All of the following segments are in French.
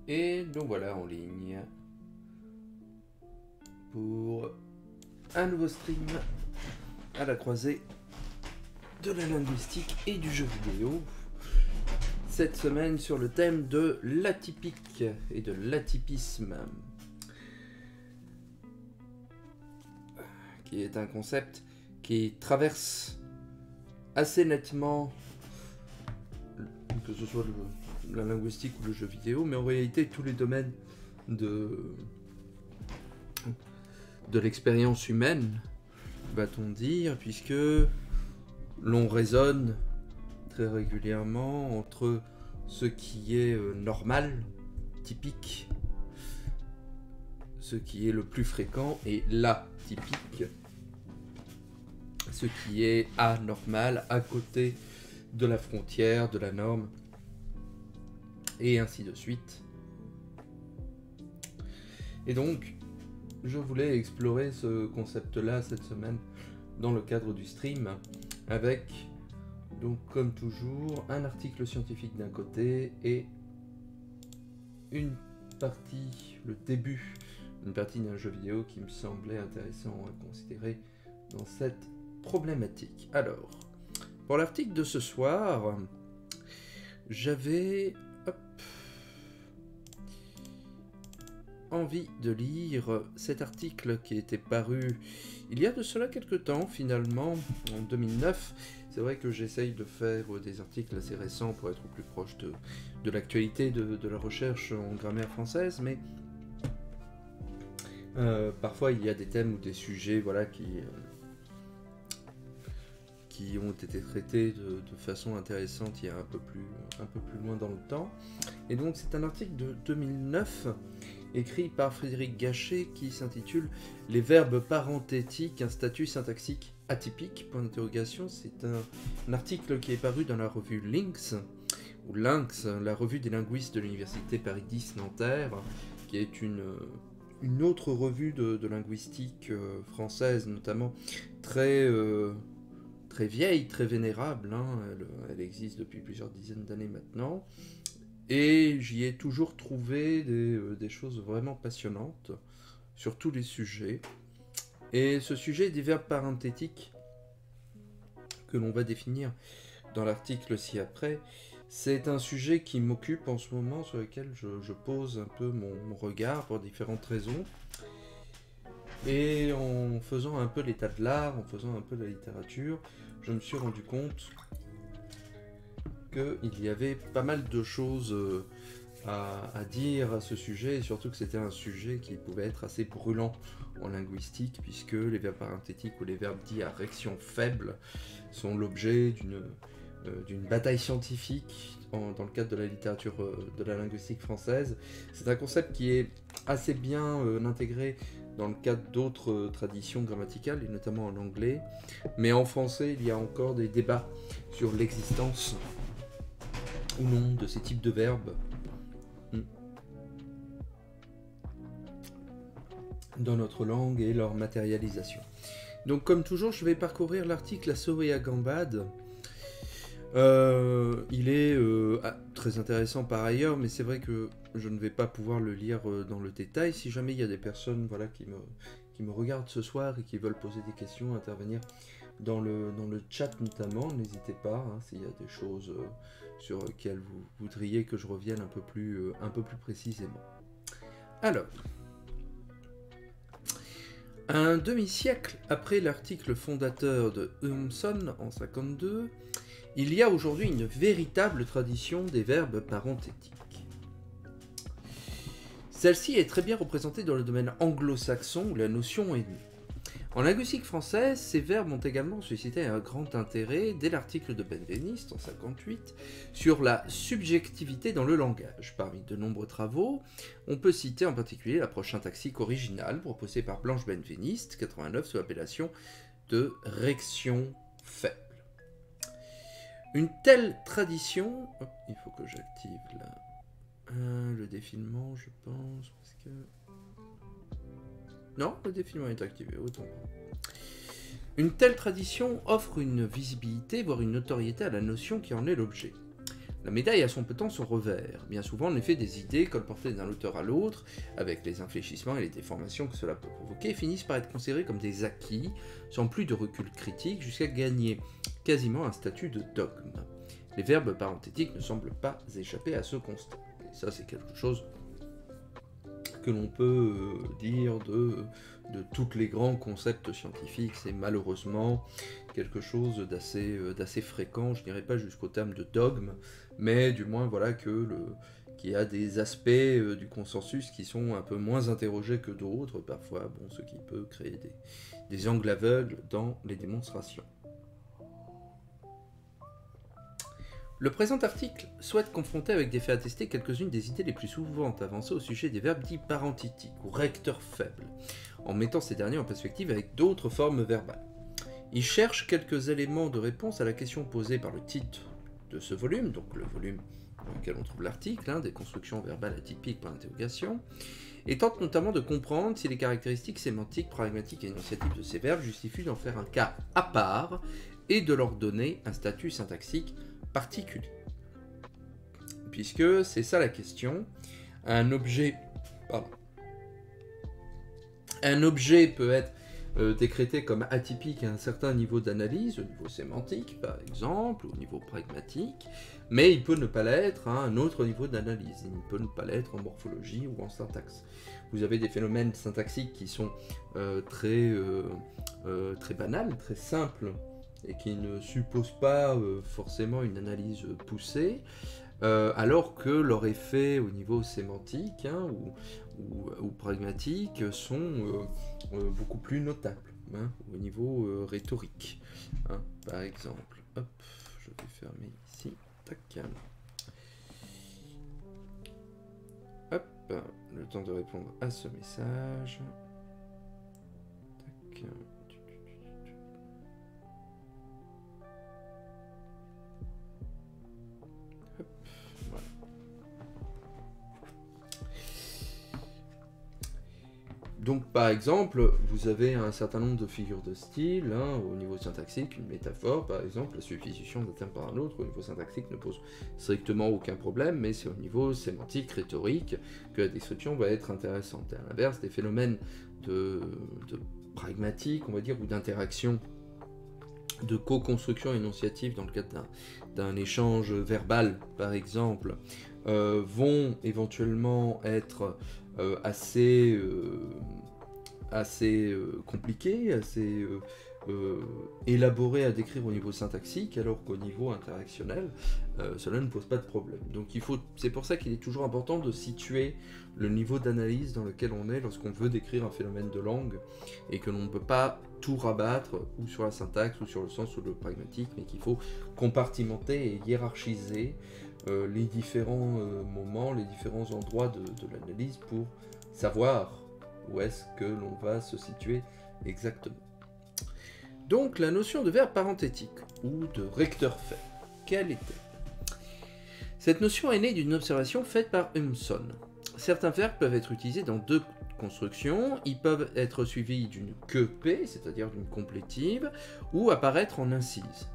Et donc voilà, en ligne pour un nouveau stream à la croisée de la linguistique et du jeu vidéo. Cette semaine sur le thème de l'atypique et de l'atypisme, qui est un concept qui traverse assez nettement, que ce soit la linguistique ou le jeu vidéo, mais en réalité tous les domaines de l'expérience humaine, va-t-on dire, puisque l'on raisonne très régulièrement entre ce qui est normal, typique, ce qui est le plus fréquent, et l'atypique, ce qui est anormal, à côté de la frontière, de la norme, et ainsi de suite. Et donc, je voulais explorer ce concept-là cette semaine dans le cadre du stream, avec, donc comme toujours, un article scientifique d'un côté et une partie, le début, une partie d'un jeu vidéo qui me semblait intéressant à considérer dans cette problématique. Alors, pour l'article de ce soir, j'avais envie de lire cet article qui était paru il y a de cela quelques temps, finalement, en 2009. C'est vrai que j'essaye de faire des articles assez récents pour être plus proche de l'actualité de la recherche en grammaire française, mais parfois il y a des thèmes ou des sujets, voilà, qui ont été traités de façon intéressante il y a un peu plus loin dans le temps. Et donc c'est un article de 2009 écrit par Frédéric Gachet qui s'intitule « Les verbes parenthétiques, un statut syntaxique atypique ?» C'est un article qui est paru dans la revue Lynx, ou Lynx, la revue des linguistes de l'université Paris X Nanterre, qui est une autre revue de linguistique française, notamment très vieille, très vénérable, hein. Elle existe depuis plusieurs dizaines d'années maintenant. Et j'y ai toujours trouvé des choses vraiment passionnantes sur tous les sujets. Et ce sujet des verbes parenthétiques, que l'on va définir dans l'article ci-après, c'est un sujet qui m'occupe en ce moment, sur lequel je pose un peu mon regard pour différentes raisons. Et en faisant un peu l'état de l'art, en faisant un peu de la littérature, je me suis rendu compte qu'il y avait pas mal de choses à dire à ce sujet, et surtout que c'était un sujet qui pouvait être assez brûlant en linguistique, puisque les verbes parenthétiques ou les verbes dits à réaction faible sont l'objet d'une bataille scientifique dans le cadre de la littérature de la linguistique française. C'est un concept qui est assez bien intégré dans le cadre d'autres traditions grammaticales, et notamment en anglais. Mais en français, il y a encore des débats sur l'existence ou non de ces types de verbes dans notre langue et leur matérialisation. Donc comme toujours, je vais parcourir l'article à souris à gambade. Il est très intéressant par ailleurs, mais c'est vrai que je ne vais pas pouvoir le lire dans le détail. Si jamais il y a des personnes, voilà, qui me regardent ce soir et qui veulent poser des questions, intervenir dans le chat notamment, n'hésitez pas, hein, s'il y a des choses sur lesquelles vous voudriez que je revienne un peu plus précisément. Alors, un demi-siècle après l'article fondateur de Thomson en 1952, il y a aujourd'hui une véritable tradition des verbes parenthétiques. Celle-ci est très bien représentée dans le domaine anglo-saxon où la notion est née. En linguistique française, ces verbes ont également suscité un grand intérêt dès l'article de Benveniste en 1958 sur la subjectivité dans le langage. Parmi de nombreux travaux, on peut citer en particulier l'approche syntaxique originale proposée par Blanche Benveniste, 89, sous l'appellation de réaction faible. Une telle tradition... Oh, il faut que j'active le défilement, je pense, parce que... Non, le défilement est activé, autant. Une telle tradition offre une visibilité, voire une notoriété à la notion qui en est l'objet. La médaille a son peut-être son revers. Bien souvent, en effet, des idées colportées d'un auteur à l'autre, avec les infléchissements et les déformations que cela peut provoquer, finissent par être considérées comme des acquis, sans plus de recul critique, jusqu'à gagner quasiment un statut de dogme. Les verbes parenthétiques ne semblent pas échapper à ce constat. Et ça, c'est quelque chose que l'on peut dire de tous les grands concepts scientifiques. C'est malheureusement quelque chose d'assez fréquent, je n'irai pas jusqu'au terme de dogme, mais du moins voilà qu'il y a des aspects du consensus qui sont un peu moins interrogés que d'autres, parfois, bon, ce qui peut créer des angles aveugles dans les démonstrations. Le présent article souhaite confronter avec des faits attestés quelques-unes des idées les plus souvent avancées au sujet des verbes dits parenthétiques ou recteurs faibles, en mettant ces derniers en perspective avec d'autres formes verbales. Il cherche quelques éléments de réponse à la question posée par le titre de ce volume, donc le volume dans lequel on trouve l'article, des constructions verbales atypiques par interrogation, et tente notamment de comprendre si les caractéristiques sémantiques, pragmatiques et énonciatives de ces verbes justifient d'en faire un cas à part et de leur donner un statut syntaxique particulier. Puisque c'est ça la question, un objet peut être décrété comme atypique à un certain niveau d'analyse, au niveau sémantique par exemple, au niveau pragmatique, mais il peut ne pas l'être à un autre niveau d'analyse, il peut ne pas l'être en morphologie ou en syntaxe. Vous avez des phénomènes syntaxiques qui sont très banals, très simples, et qui ne supposent pas forcément une analyse poussée, alors que leurs effets au niveau sémantique ou pragmatique sont beaucoup plus notables, au niveau rhétorique. Par exemple, hop, je vais fermer ici, tac. Hop, le temps de répondre à ce message. Tac. Donc par exemple, vous avez un certain nombre de figures de style, au niveau syntaxique, une métaphore par exemple, la substitution d'un terme par un autre, au niveau syntaxique ne pose strictement aucun problème, mais c'est au niveau sémantique, rhétorique, que la description va être intéressante. Et à l'inverse, des phénomènes de pragmatique, on va dire, ou d'interaction, de co-construction énonciative dans le cadre d'un échange verbal par exemple, vont éventuellement être assez compliqué, assez élaboré à décrire au niveau syntaxique, alors qu'au niveau interactionnel, cela ne pose pas de problème. Donc c'est pour ça qu'il est toujours important de situer le niveau d'analyse dans lequel on est lorsqu'on veut décrire un phénomène de langue, et que l'on ne peut pas tout rabattre ou sur la syntaxe ou sur le sens ou le pragmatique, mais qu'il faut compartimenter et hiérarchiser les différents moments, les différents endroits de l'analyse pour savoir où est-ce que l'on va se situer exactement. Donc la notion de verbe parenthétique ou de recteur fait, quelle est-elle? Cette notion est née d'une observation faite par Umson. Certains verbes peuvent être utilisés dans deux constructions, ils peuvent être suivis d'une queue P, c'est-à-dire d'une complétive, ou apparaître en incise.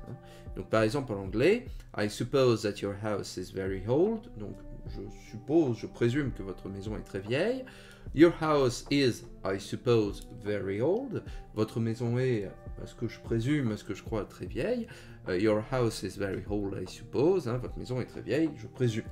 Donc par exemple en anglais, I suppose that your house is very old, donc je présume que votre maison est très vieille. Your house is, I suppose, very old. Votre maison est, à ce que je présume, à ce que je crois, très vieille. Your house is very old, I suppose. Votre maison est très vieille, je présume.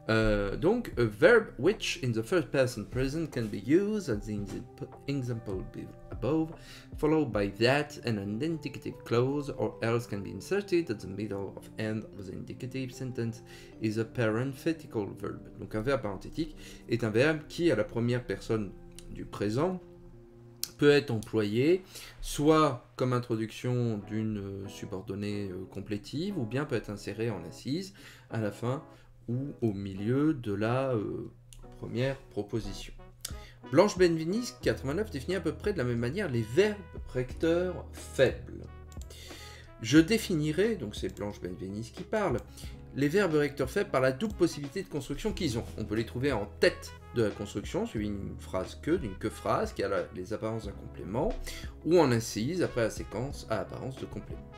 Donc, a verb which in the first person present can be used as in the example above, followed by that and an indicative clause, or else can be inserted at the middle of end of the indicative sentence, is a parenthetical verb. Donc, un verbe parenthétique est un verbe qui, à la première personne du présent, peut être employé soit comme introduction d'une subordonnée complétive, ou bien peut être inséré en assise à la fin ou au milieu de la première proposition. Blanche Benveniste, 89, définit à peu près de la même manière les verbes recteurs faibles. Je définirai, donc c'est Blanche Benveniste qui parle, les verbes recteurs faibles par la double possibilité de construction qu'ils ont. On peut les trouver en tête de la construction, suivi d'une phrase que, d'une que-phrase qui a les apparences d'un complément, ou en incise après la séquence à apparence de complément.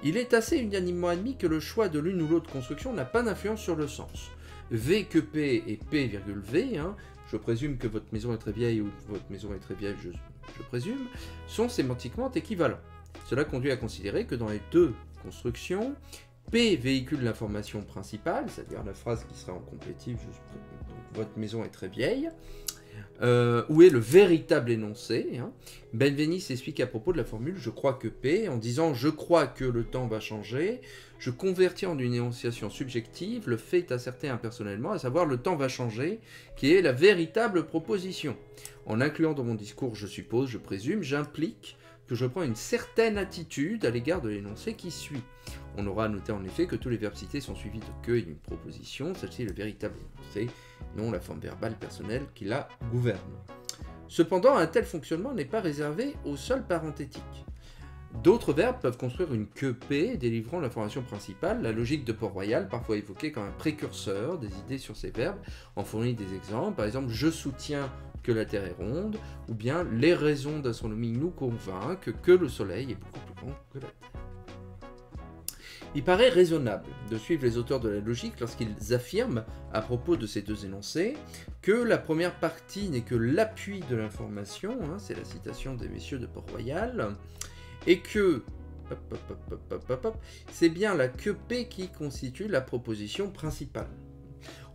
Il est assez unanimement admis que le choix de l'une ou l'autre construction n'a pas d'influence sur le sens. V que P et P, V, hein, je présume que votre maison est très vieille ou votre maison est très vieille, je présume, sont sémantiquement équivalents. Cela conduit à considérer que dans les deux constructions, P véhicule l'information principale, c'est-à-dire la phrase qui serait en complétif, votre maison est très vieille, où est le véritable énoncé. Hein. Benveniste explique à propos de la formule « je crois que P » en disant « je crois que le temps va changer », je convertis en une énonciation subjective le fait asserté impersonnellement, à savoir « le temps va changer », qui est la véritable proposition. En incluant dans mon discours « je suppose »,« je présume », j'implique que je prends une certaine attitude à l'égard de l'énoncé qui suit. On aura noté en effet que tous les verbes cités sont suivis de « que » et d'une proposition, celle-ci est le véritable énoncé, non la forme verbale personnelle qui la gouverne. Cependant, un tel fonctionnement n'est pas réservé au seul parenthétique. D'autres verbes peuvent construire une queue P délivrant l'information principale. La logique de Port-Royal, parfois évoquée comme un précurseur des idées sur ces verbes, en fournit des exemples. Par exemple, je soutiens que la Terre est ronde, ou bien les raisons d'astronomie nous convainquent que le Soleil est beaucoup plus grand que la Terre. Il paraît raisonnable de suivre les auteurs de la logique lorsqu'ils affirment, à propos de ces deux énoncés, que la première partie n'est que l'appui de l'information, hein, c'est la citation des messieurs de Port-Royal, et que c'est bien la queue P qui constitue la proposition principale.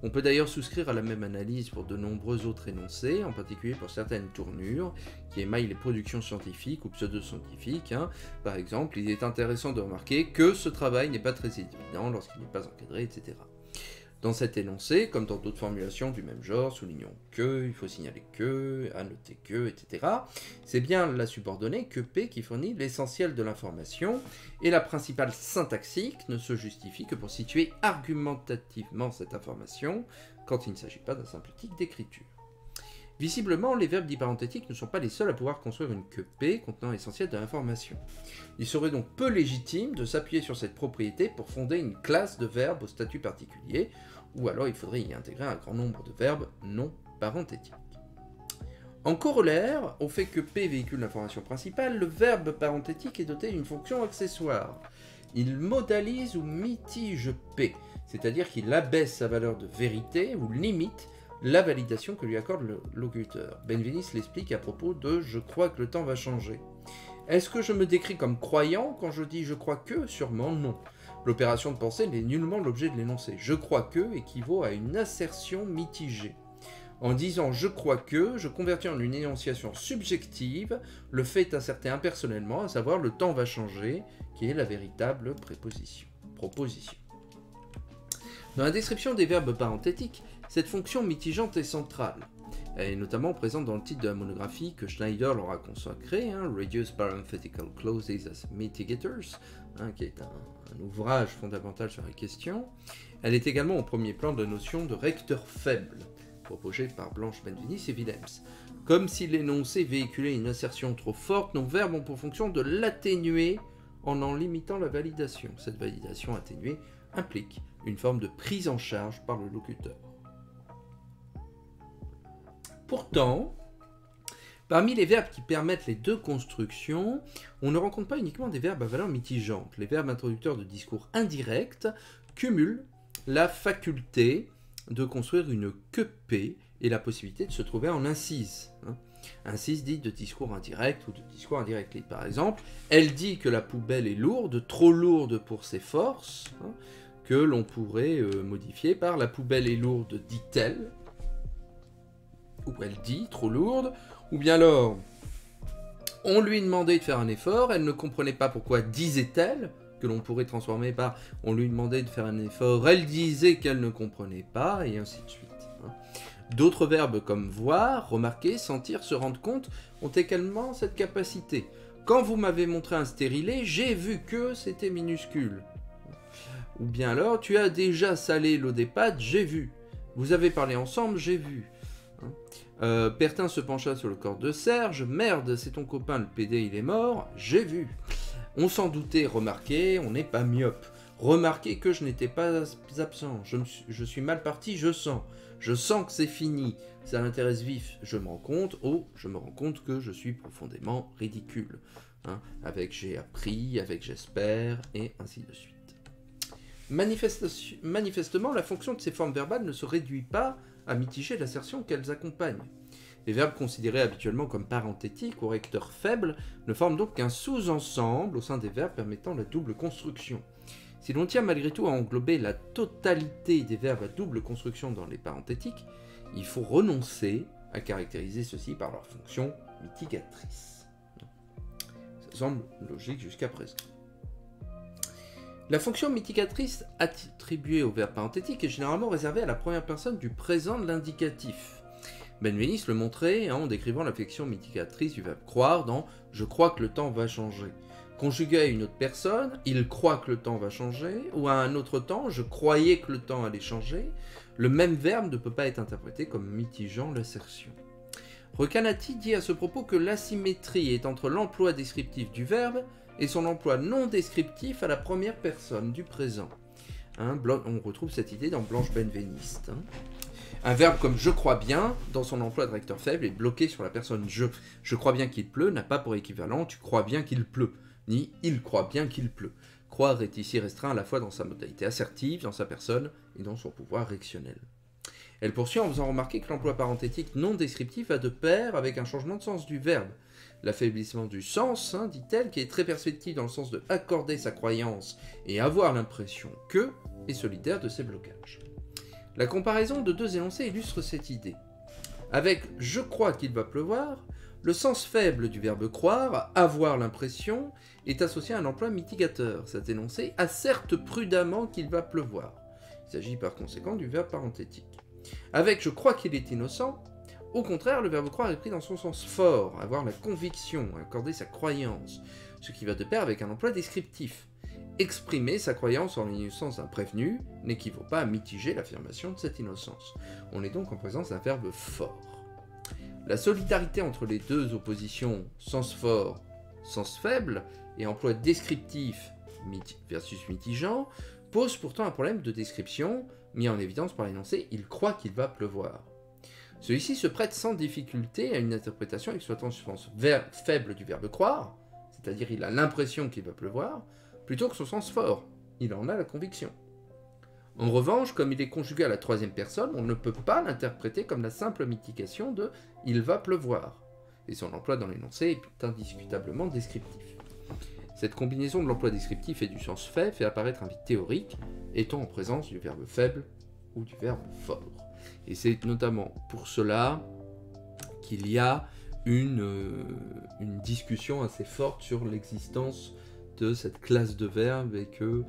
On peut d'ailleurs souscrire à la même analyse pour de nombreux autres énoncés, en particulier pour certaines tournures qui émaillent les productions scientifiques ou pseudo-scientifiques. Hein. Par exemple, il est intéressant de remarquer que ce travail n'est pas très évident lorsqu'il n'est pas encadré, etc. Dans cet énoncé, comme dans d'autres formulations du même genre, soulignons que, il faut signaler que, annoter que, etc. C'est bien la subordonnée que P qui fournit l'essentiel de l'information, et la principale syntaxique ne se justifie que pour situer argumentativement cette information, quand il ne s'agit pas d'un simple tic d'écriture. Visiblement, les verbes dits parenthétiques ne sont pas les seuls à pouvoir construire une queue P contenant l'essentiel de l'information. Il serait donc peu légitime de s'appuyer sur cette propriété pour fonder une classe de verbes au statut particulier, ou alors il faudrait y intégrer un grand nombre de verbes non parenthétiques. En corollaire, au fait que P véhicule l'information principale, le verbe parenthétique est doté d'une fonction accessoire. Il modalise ou mitige P, c'est-à-dire qu'il abaisse sa valeur de vérité ou limite la validation que lui accorde le locuteur. Benveniste l'explique à propos de « je crois que le temps va changer ». Est-ce que je me décris comme croyant quand je dis « je crois que » ? Sûrement non. L'opération de pensée n'est nullement l'objet de l'énoncé. « Je crois que » équivaut à une assertion mitigée. En disant « je crois que », je convertis en une énonciation subjective le fait asserté impersonnellement, à savoir « le temps va changer », qui est la véritable proposition. Dans la description des verbes parenthétiques, cette fonction mitigeante est centrale. Elle est notamment présente dans le titre de la monographie que Schneider leur a consacré, hein, Reduced Parenthetical Clauses as Mitigators, hein, qui est un ouvrage fondamental sur la question. Elle est également au premier plan de la notion de recteur faible, proposée par Blanche Benveniste et Willems. Comme si l'énoncé véhiculait une assertion trop forte, nos verbes ont pour fonction de l'atténuer en limitant la validation. Cette validation atténuée implique une forme de prise en charge par le locuteur. Pourtant, parmi les verbes qui permettent les deux constructions, on ne rencontre pas uniquement des verbes à valeur mitigeante. Les verbes introducteurs de discours indirect cumulent la faculté de construire une queue P et la possibilité de se trouver en incise. Incise dit de discours indirect ou de discours indirect. Par exemple, elle dit que la poubelle est lourde, trop lourde pour ses forces, que l'on pourrait modifier par la poubelle est lourde, dit-elle, ou elle dit, trop lourde, ou bien alors, on lui demandait de faire un effort, elle ne comprenait pas pourquoi disait-elle, que l'on pourrait transformer par on lui demandait de faire un effort, elle disait qu'elle ne comprenait pas, et ainsi de suite. D'autres verbes comme voir, remarquer, sentir, se rendre compte ont également cette capacité. Quand vous m'avez montré un stérilet, j'ai vu que c'était minuscule. Ou bien alors, tu as déjà salé l'eau des pâtes, j'ai vu. Vous avez parlé ensemble, j'ai vu. Pertin se pencha sur le corps de Serge. Merde, c'est ton copain, le PD, il est mort. J'ai vu. On s'en doutait, remarquez, on n'est pas myope. Remarquez que je n'étais pas absent. Je suis mal parti, je sens. Je sens que c'est fini. Ça m'intéresse vif. Je me rends compte. Oh, je me rends compte que je suis profondément ridicule. hein, avec j'ai appris, avec j'espère, et ainsi de suite. Manifestement, la fonction de ces formes verbales ne se réduit pas à mitiger l'assertion qu'elles accompagnent. Les verbes considérés habituellement comme parenthétiques ou recteurs faibles ne forment donc qu'un sous-ensemble au sein des verbes permettant la double construction. Si l'on tient malgré tout à englober la totalité des verbes à double construction dans les parenthétiques, il faut renoncer à caractériser ceux-ci par leur fonction mitigatrice. Ça semble logique jusqu'à présent. La fonction mitigatrice attribuée au verbe parenthétique est généralement réservée à la première personne du présent de l'indicatif. Benveniste le montrait en décrivant l'affection mitigatrice du verbe croire dans « je crois que le temps va changer ». Conjugué à une autre personne, il croit que le temps va changer, ou à un autre temps, je croyais que le temps allait changer, le même verbe ne peut pas être interprété comme mitigeant l'assertion. Recanati dit à ce propos que l'asymétrie est entre l'emploi descriptif du verbe et son emploi non descriptif à la première personne du présent. Hein, on retrouve cette idée dans Blanche Benveniste. Hein. Un verbe comme « je crois bien » dans son emploi de recteur faible est bloqué sur la personne « je ». « Je crois bien qu'il pleut » n'a pas pour équivalent « tu crois bien qu'il pleut » ni « il croit bien qu'il pleut ». Croire est ici restreint à la fois dans sa modalité assertive, dans sa personne et dans son pouvoir réactionnel. Elle poursuit en faisant remarquer que l'emploi parenthétique non descriptif va de pair avec un changement de sens du verbe. L'affaiblissement du sens, hein, dit-elle, qui est très perspective dans le sens de accorder sa croyance et avoir l'impression que, est solidaire de ces blocages. La comparaison de deux énoncés illustre cette idée. Avec « je crois qu'il va pleuvoir », le sens faible du verbe croire, avoir l'impression, est associé à un emploi mitigateur. Cet énoncé asserte prudemment qu'il va pleuvoir. Il s'agit par conséquent du verbe parenthétique. Avec « je crois qu'il est innocent », au contraire, le verbe croire est pris dans son sens fort, avoir la conviction, accorder sa croyance, ce qui va de pair avec un emploi descriptif. Exprimer sa croyance en l'innocence d'un prévenu n'équivaut pas à mitiger l'affirmation de cette innocence. On est donc en présence d'un verbe fort. La solidarité entre les deux oppositions sens fort, sens faible et emploi descriptif versus mitigeant pose pourtant un problème de description mis en évidence par l'énoncé « il croit qu'il va pleuvoir ». Celui-ci se prête sans difficulté à une interprétation exploitant le sens faible du verbe croire, c'est-à-dire il a l'impression qu'il va pleuvoir, plutôt que son sens fort, il en a la conviction. En revanche, comme il est conjugué à la troisième personne, on ne peut pas l'interpréter comme la simple mitigation de « il va pleuvoir », et son emploi dans l'énoncé est indiscutablement descriptif. Cette combinaison de l'emploi descriptif et du sens fait fait apparaître un vide théorique, étant en présence du verbe faible ou du verbe fort. Et c'est notamment pour cela qu'il y a une discussion assez forte sur l'existence de cette classe de verbes et que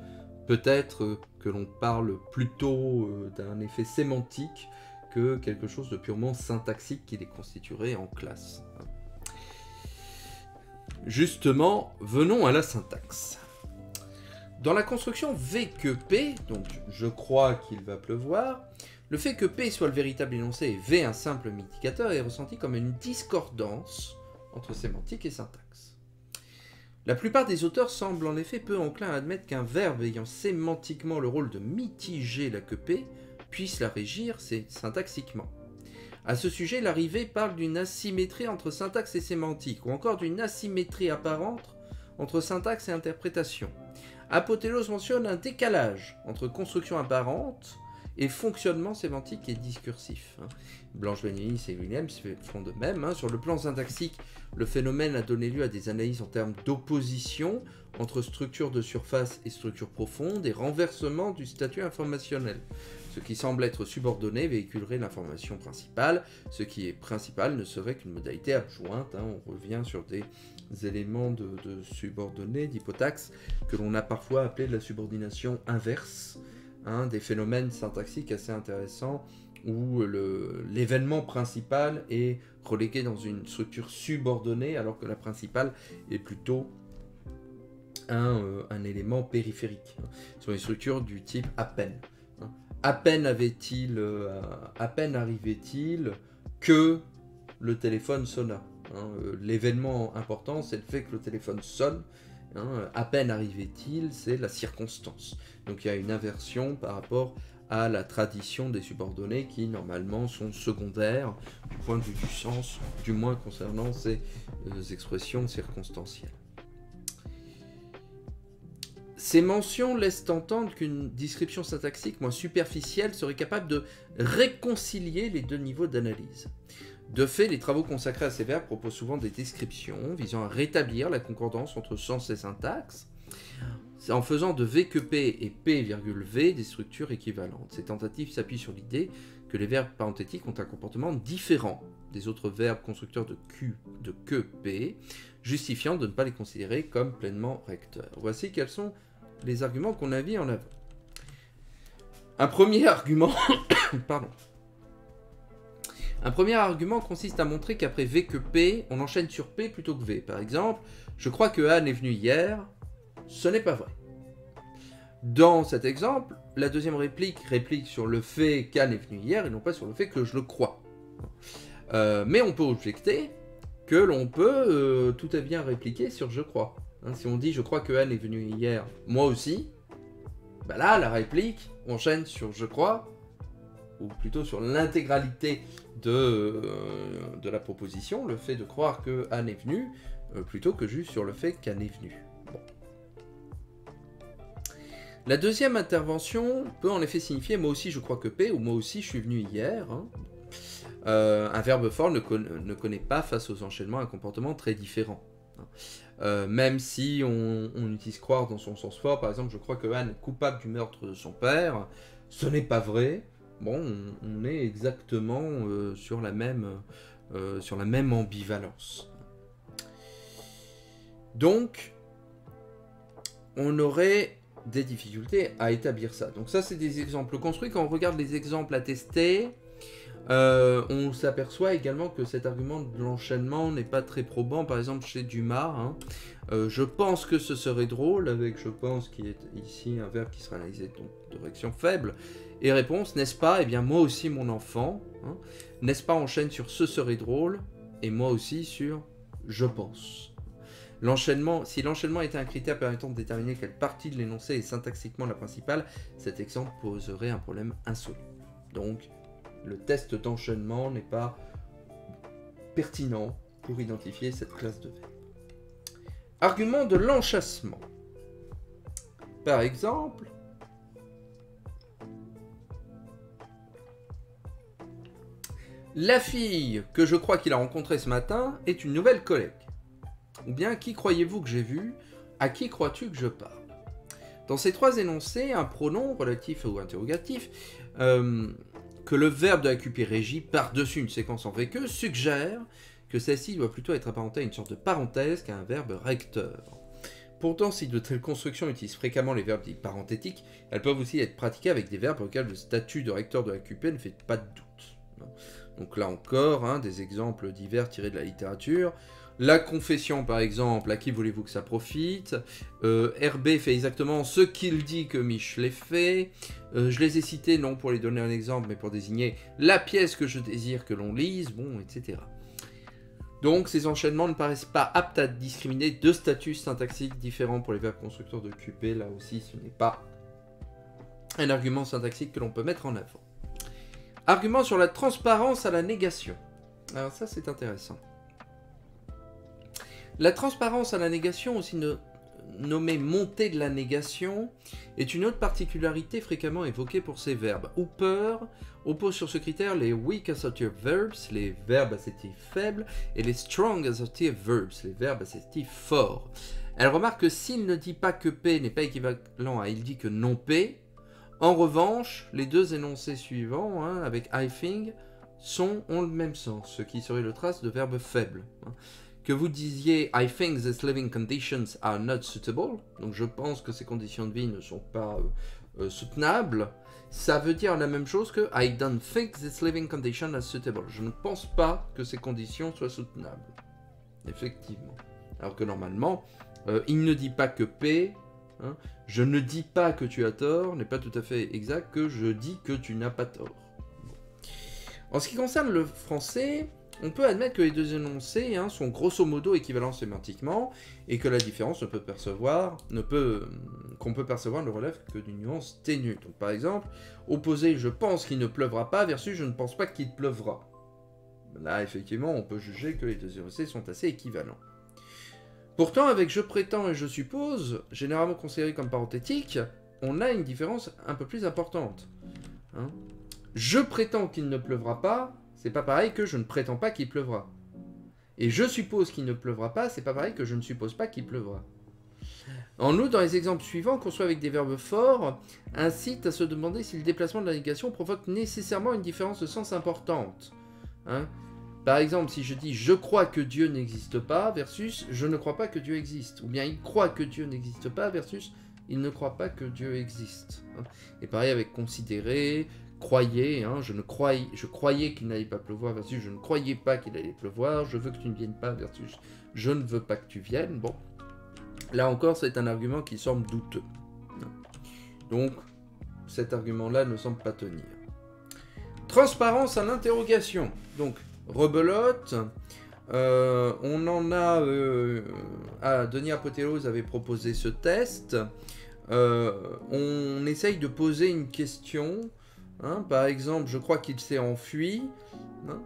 peut-être que l'on parle plutôt d'un effet sémantique que quelque chose de purement syntaxique qui les constituerait en classe. Justement, venons à la syntaxe. Dans la construction V que P, donc je crois qu'il va pleuvoir, le fait que P soit le véritable énoncé et V un simple mitigateur est ressenti comme une discordance entre sémantique et syntaxe. La plupart des auteurs semblent en effet peu enclins à admettre qu'un verbe ayant sémantiquement le rôle de mitiger la queue P puisse la régir syntaxiquement. À ce sujet, l'arrivée parle d'une asymétrie entre syntaxe et sémantique, ou encore d'une asymétrie apparente entre syntaxe et interprétation. Apothéose mentionne un décalage entre construction apparente et fonctionnement sémantique et discursif. Blanche Benveniste et Williams font de même. Sur le plan syntaxique, le phénomène a donné lieu à des analyses en termes d'opposition entre structure de surface et structure profonde et renversement du statut informationnel. Ce qui semble être subordonné véhiculerait l'information principale, ce qui est principal ne serait qu'une modalité adjointe. On revient sur des éléments de subordonnés, d'hypotaxe, que l'on a parfois appelé de la subordination inverse. Des phénomènes syntaxiques assez intéressants où l'événement principal est relégué dans une structure subordonnée alors que la principale est plutôt un élément périphérique. Sur une structure du type à peine. À peine arrivait-il que le téléphone sonna. L'événement important, c'est le fait que le téléphone sonne. À peine arrivait-il, c'est la circonstance. Donc il y a une inversion par rapport à la tradition des subordonnés qui normalement sont secondaires du point de vue du sens, du moins concernant ces expressions circonstancielles. Ces mentions laissent entendre qu'une description syntaxique moins superficielle serait capable de réconcilier les deux niveaux d'analyse. De fait, les travaux consacrés à ces verbes proposent souvent des descriptions visant à rétablir la concordance entre sens et syntaxe, en faisant de V que P et P, V des structures équivalentes. Ces tentatives s'appuient sur l'idée que les verbes parenthétiques ont un comportement différent des autres verbes constructeurs de que P, justifiant de ne pas les considérer comme pleinement recteurs. Voici quels sont les arguments qu'on a mis en avant. Un premier argument, pardon. Un premier argument consiste à montrer qu'après V que P, on enchaîne sur P plutôt que V. Par exemple, je crois que Anne est venue hier, ce n'est pas vrai. Dans cet exemple, la deuxième réplique sur le fait qu'Anne est venue hier et non pas sur le fait que je le crois. Mais on peut objecter que l'on peut tout à bien répliquer sur je crois. Hein, si on dit je crois que Anne est venue hier, moi aussi, bah là la réplique enchaîne sur je crois, ou plutôt sur l'intégralité de la proposition, le fait de croire que Anne est venue, plutôt que juste sur le fait qu'Anne est venue. Bon. La deuxième intervention peut en effet signifier moi aussi je crois que P, ou moi aussi je suis venu hier. Hein. Un verbe fort ne connaît pas face aux enchaînements un comportement très différent. Même si on utilise croire dans son sens fort, par exemple je crois que Anne est coupable du meurtre de son père, ce n'est pas vrai. Bon, on est exactement sur la même ambivalence. Donc, on aurait des difficultés à établir ça. Donc ça, c'est des exemples construits. Quand on regarde les exemples attestés, on s'aperçoit également que cet argument de l'enchaînement n'est pas très probant. Par exemple, chez Dumas, hein, je pense que ce serait drôle, avec je pense qui est ici un verbe qui sera analysé de réaction faible. Et réponse, n'est-ce pas? Eh bien, moi aussi, mon enfant. Hein, n'est-ce pas enchaîne sur ce serait drôle, et moi aussi sur je pense. Si l'enchaînement était un critère permettant de déterminer quelle partie de l'énoncé est syntaxiquement la principale, cet exemple poserait un problème insolu. Donc, le test d'enchaînement n'est pas pertinent pour identifier cette classe de verbes. Argument de l'enchâssement. Par exemple, la fille que je crois qu'il a rencontrée ce matin est une nouvelle collègue. Ou bien, qui croyez-vous que j'ai vu? À qui crois-tu que je parle? Dans ces trois énoncés, un pronom relatif ou interrogatif, que le verbe de l'AQP régit par-dessus une séquence en VQ, suggère que celle-ci doit plutôt être apparentée à une sorte de parenthèse qu'à un verbe recteur. Pourtant, si de telles constructions utilisent fréquemment les verbes dits parenthétiques, elles peuvent aussi être pratiquées avec des verbes auxquels le statut de recteur de l'AQP ne fait pas de doute. Donc là encore, hein, des exemples divers tirés de la littérature. La confession, par exemple, à qui voulez-vous que ça profite? RB fait exactement ce qu'il dit que Michelet fait. Je les ai cités non pour les donner un exemple, mais pour désigner la pièce que je désire que l'on lise, bon, etc. Donc, ces enchaînements ne paraissent pas aptes à discriminer deux statuts syntaxiques différents pour les verbes constructeurs de QP. Là aussi, ce n'est pas un argument syntaxique que l'on peut mettre en avant. Argument sur la transparence à la négation. Alors ça, c'est intéressant. La transparence à la négation, aussi nommée montée de la négation, est une autre particularité fréquemment évoquée pour ces verbes. Hooper oppose sur ce critère les weak assertive verbs, les verbes assertifs faibles, et les strong assertive verbs, les verbes assertifs forts. Elle remarque que s'il ne dit pas que P n'est pas équivalent à il dit que non P, en revanche, les deux énoncés suivants, hein, avec I think, ont le même sens, ce qui serait le trace de verbes faibles. Hein. Que vous disiez I think these living conditions are not suitable, donc je pense que ces conditions de vie ne sont pas soutenables, ça veut dire la même chose que I don't think this living condition is suitable. Je ne pense pas que ces conditions soient soutenables. Effectivement. Alors que normalement, il ne dit pas que P, hein, je ne dis pas que tu as tort, n'est pas tout à fait exact que je dis que tu n'as pas tort. Bon. En ce qui concerne le français, on peut admettre que les deux énoncés sont grosso modo équivalents sémantiquement et que la différence qu'on peut percevoir ne relève que d'une nuance ténue. Donc par exemple, opposer je pense qu'il ne pleuvra pas versus je ne pense pas qu'il pleuvra. Là effectivement on peut juger que les deux énoncés sont assez équivalents. Pourtant, avec je prétends et je suppose, généralement considérés comme parenthétiques, on a une différence un peu plus importante. Hein, je prétends qu'il ne pleuvra pas, c'est pas pareil que je ne prétends pas qu'il pleuvra. Et je suppose qu'il ne pleuvra pas, c'est pas pareil que je ne suppose pas qu'il pleuvra. En outre, dans les exemples suivants, construits avec des verbes forts, incite à se demander si le déplacement de la négation provoque nécessairement une différence de sens importante. Hein, par exemple, si je dis « je crois que Dieu n'existe pas » versus « je ne crois pas que Dieu existe » ou bien « il croit que Dieu n'existe pas » versus « il ne croit pas que Dieu existe ». Et pareil avec « considérer »,« croyez hein, »,« je croyais qu'il n'allait pas pleuvoir » versus « je ne croyais pas qu'il allait pleuvoir »,« je veux que tu ne viennes pas » versus « je ne veux pas que tu viennes ». Bon, là encore, c'est un argument qui semble douteux. Donc, cet argument-là ne semble pas tenir. Transparence à l'interrogation. Donc, rebelote. On en a... Denis Apothelos avait proposé ce test. On essaye de poser une question. Hein, par exemple, je crois qu'il s'est enfui. Hein,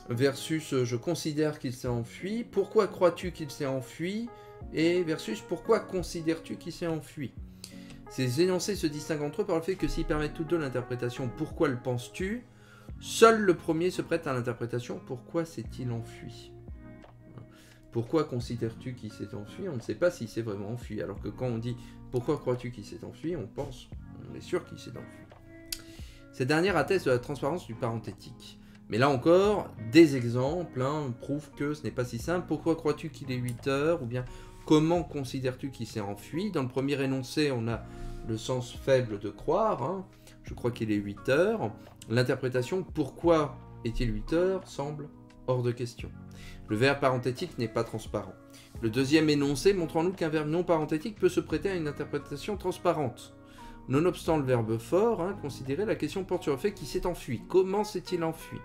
versus je considère qu'il s'est enfui. Pourquoi crois-tu qu'il s'est enfui? Et versus pourquoi considères-tu qu'il s'est enfui? Ces énoncés se distinguent entre eux par le fait que s'ils permettent tous deux l'interprétation pourquoi le penses-tu, seul le premier se prête à l'interprétation pourquoi s'est-il enfui. Pourquoi considères-tu qu'il s'est enfui? On ne sait pas s'il s'est vraiment enfui. Alors que quand on dit pourquoi crois-tu qu'il s'est enfui, on est sûr qu'il s'est enfui. Cette dernière atteste de la transparence du parenthétique. Mais là encore, des exemples prouvent que ce n'est pas si simple. Pourquoi crois-tu qu'il est 8 heures? Ou bien comment considères-tu qu'il s'est enfui? Dans le premier énoncé, on a le sens faible de croire. Hein. Je crois qu'il est 8 heures. L'interprétation pourquoi est-il 8 heures semble hors de question. Le verbe parenthétique n'est pas transparent. Le deuxième énoncé montre en nous qu'un verbe non parenthétique peut se prêter à une interprétation transparente. Nonobstant le verbe fort, considérez la question porte sur le fait qu'il s'est enfui. Comment s'est-il enfui?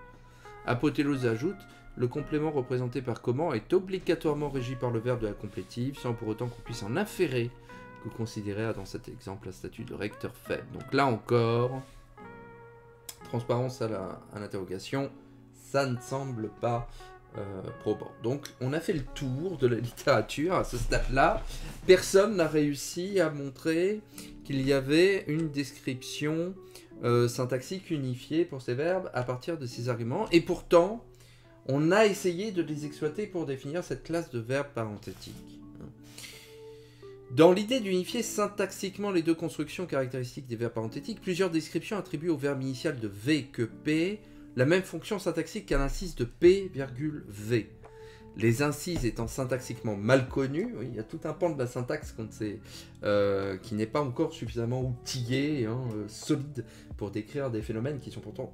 Apothelos ajoute, le complément représenté par comment est obligatoirement régi par le verbe de la complétive, sans pour autant qu'on puisse en inférer que considérer dans cet exemple la statut de recteur faible. Donc là encore, transparence à l'interrogation, ça ne semble pas probant. Donc on a fait le tour de la littérature à ce stade-là. Personne n'a réussi à montrer qu'il y avait une description syntaxique unifiée pour ces verbes à partir de ces arguments. Et pourtant, on a essayé de les exploiter pour définir cette classe de verbes parenthétiques. Dans l'idée d'unifier syntaxiquement les deux constructions caractéristiques des verbes parenthétiques, plusieurs descriptions attribuent au verbe initial de V que P la même fonction syntaxique qu'à l'incise de P, V. Les incises étant syntaxiquement mal connues, oui, il y a tout un pan de la syntaxe qui n'est pas encore suffisamment outillé, solide, pour décrire des phénomènes qui sont pourtant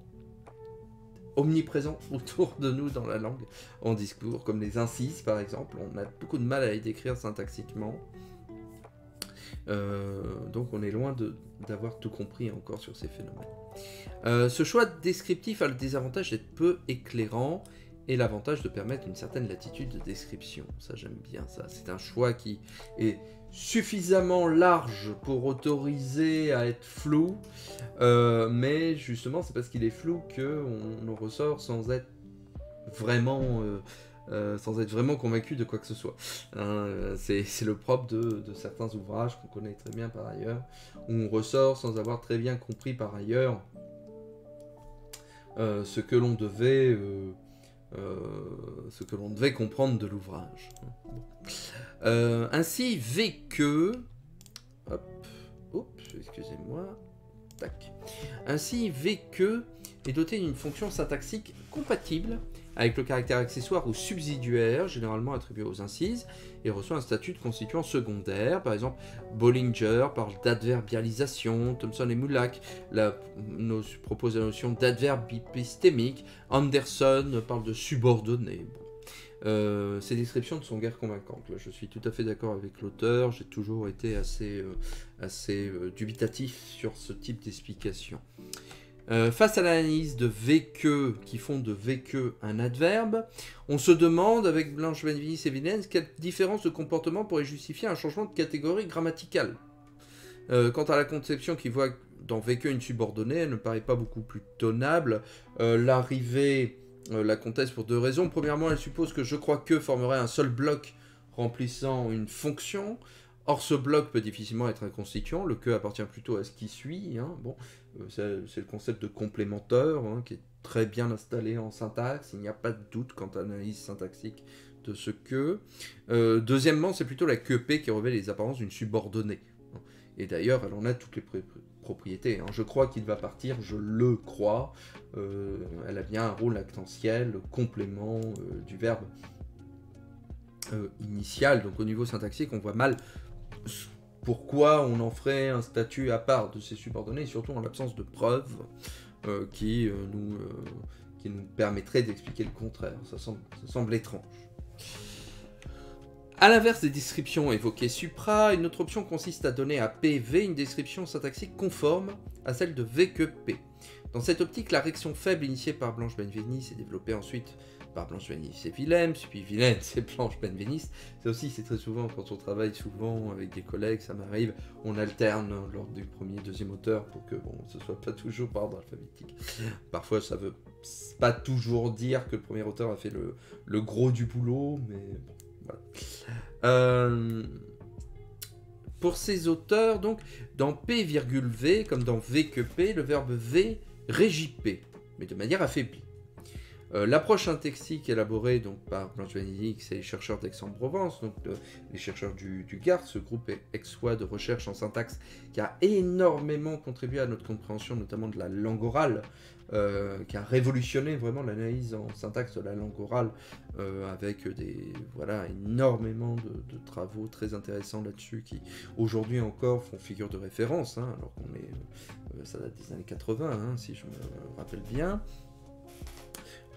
omniprésents autour de nous dans la langue, en discours, comme les incises par exemple. On a beaucoup de mal à les décrire syntaxiquement. Donc on est loin d'avoir tout compris encore sur ces phénomènes. Ce choix descriptif a le désavantage d'être peu éclairant et l'avantage de permettre une certaine latitude de description. Ça, j'aime bien ça. C'est un choix qui est suffisamment large pour autoriser à être flou, mais justement, c'est parce qu'il est flou qu'on en ressort sans être vraiment convaincu de quoi que ce soit. C'est le propre de certains ouvrages qu'on connaît très bien par ailleurs, où on ressort sans avoir très bien compris par ailleurs ce que l'on devait comprendre de l'ouvrage. Ainsi, VQ, excusez-moi, tac. Ainsi, VQ est doté d'une fonction syntaxique compatible avec le caractère accessoire ou subsidiaire, généralement attribué aux incises, et reçoit un statut de constituant secondaire. Par exemple, Bollinger parle d'adverbialisation, Thomson et Moulac proposent la notion d'adverbe épistémique, Anderson parle de subordonné. Bon. Ces descriptions ne sont guère convaincantes. Là, je suis tout à fait d'accord avec l'auteur, j'ai toujours été assez dubitatif sur ce type d'explication. Face à l'analyse de VQ qui font de VQ un adverbe, on se demande avec Blanche Benveniste et Villens quelle différence de comportement pourrait justifier un changement de catégorie grammaticale. Quant à la conception qui voit dans VQ une subordonnée, elle ne paraît pas beaucoup plus tenable. L'arrivée la conteste pour deux raisons. Premièrement, elle suppose que je crois que formerait un seul bloc remplissant une fonction. Or, ce bloc peut difficilement être un constituant. Le que appartient plutôt à ce qui suit. Hein. Bon, c'est le concept de complémentaire hein, qui est très bien installé en syntaxe. Il n'y a pas de doute quant à l'analyse syntaxique de ce que. Deuxièmement, c'est plutôt la QP qui revêt les apparences d'une subordonnée. Et d'ailleurs, elle en a toutes les propriétés. Hein. Je crois qu'il va partir, je le crois. Elle a bien un rôle actentiel, complément du verbe initial. Donc au niveau syntaxique, on voit mal pourquoi on en ferait un statut à part de ces subordonnées, surtout en l'absence de preuves qui nous permettraient d'expliquer le contraire. Ça semble étrange. A l'inverse des descriptions évoquées supra, une autre option consiste à donner à PV une description syntaxique conforme à celle de V que P. Dans cette optique, la réaction faible initiée par Blanche-Benveniste est développée ensuite par Blanche-Benveniste et Willems, puis Willems et Blanche-Benveniste. C'est très souvent, quand on travaille souvent avec des collègues, ça m'arrive, on alterne lors du premier et deuxième auteur pour que ce soit pas toujours par ordre alphabétique. Parfois, ça veut pas toujours dire que le premier auteur a fait le gros du boulot, mais bon. Voilà. Pour ces auteurs, donc, dans P,V, comme dans V que P, le verbe V régit P, mais de manière affaiblie. L'approche syntaxique élaborée donc, par Blanche-Benveniste et les chercheurs d'Aix-en-Provence, donc les chercheurs du GARD, ce groupe aixois de recherche en syntaxe qui a énormément contribué à notre compréhension, notamment de la langue orale, qui a révolutionné vraiment l'analyse en syntaxe de la langue orale, avec énormément de travaux très intéressants là-dessus, qui aujourd'hui encore font figure de référence, hein, alors qu'on est, ça date des années 80, hein, si je me rappelle bien.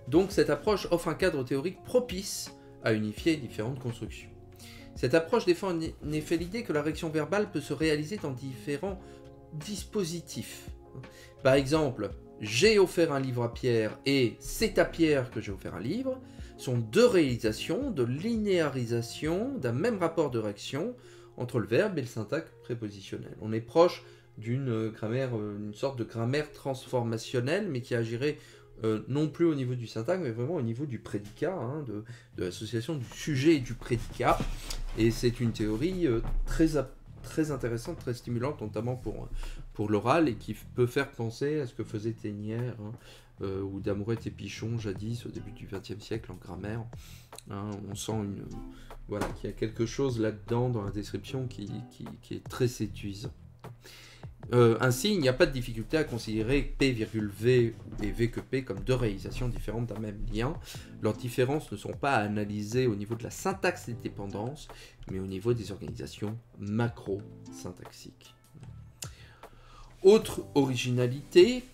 Donc cette approche offre un cadre théorique propice à unifier différentes constructions. Cette approche défend en effet l'idée que la réaction verbale peut se réaliser dans différents dispositifs. Par exemple, j'ai offert un livre à Pierre et c'est à Pierre que j'ai offert un livre sont deux réalisations de linéarisation d'un même rapport de réaction entre le verbe et le syntaxe prépositionnel. On est proche d'une grammaire, une sorte de grammaire transformationnelle, mais qui agirait non plus au niveau du syntaxe, mais vraiment au niveau du prédicat, hein, de l'association du sujet et du prédicat. Et c'est une théorie très intéressante, très stimulante, notamment pour l'oral, et qui peut faire penser à ce que faisait Thénière, hein, ou Damouret et Pichon, jadis, au début du XXe siècle, en grammaire. Hein, on sent qu'il y a quelque chose là-dedans, dans la description, qui est très séduisant. Ainsi, il n'y a pas de difficulté à considérer P,V et V que P comme deux réalisations différentes d'un même lien. Leurs différences ne sont pas à analyser au niveau de la syntaxe des dépendances, mais au niveau des organisations macro-syntaxiques. Autre originalité,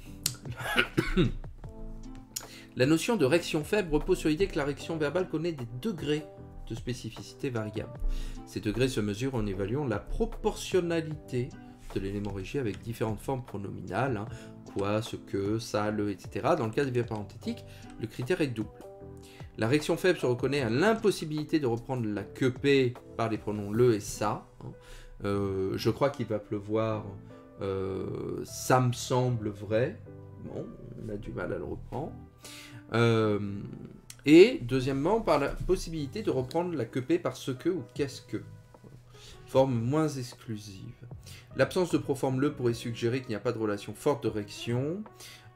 la notion de réaction faible repose sur l'idée que la réaction verbale connaît des degrés de spécificité variables. Ces degrés se mesurent en évaluant la proportionnalité de l'élément régi avec différentes formes pronominales, hein, quoi, ce que, ça, le, etc. Dans le cas des verbes parenthétiques, le critère est double. La réaction faible se reconnaît à l'impossibilité de reprendre la que P par les pronoms le et ça. Hein. Je crois qu'il va pleuvoir, ça me semble vrai. Bon, on a du mal à le reprendre. Et deuxièmement, par la possibilité de reprendre la que P par ce que ou qu'est-ce que. Forme moins exclusive. L'absence de proforme le pourrait suggérer qu'il n'y a pas de relation forte de réaction.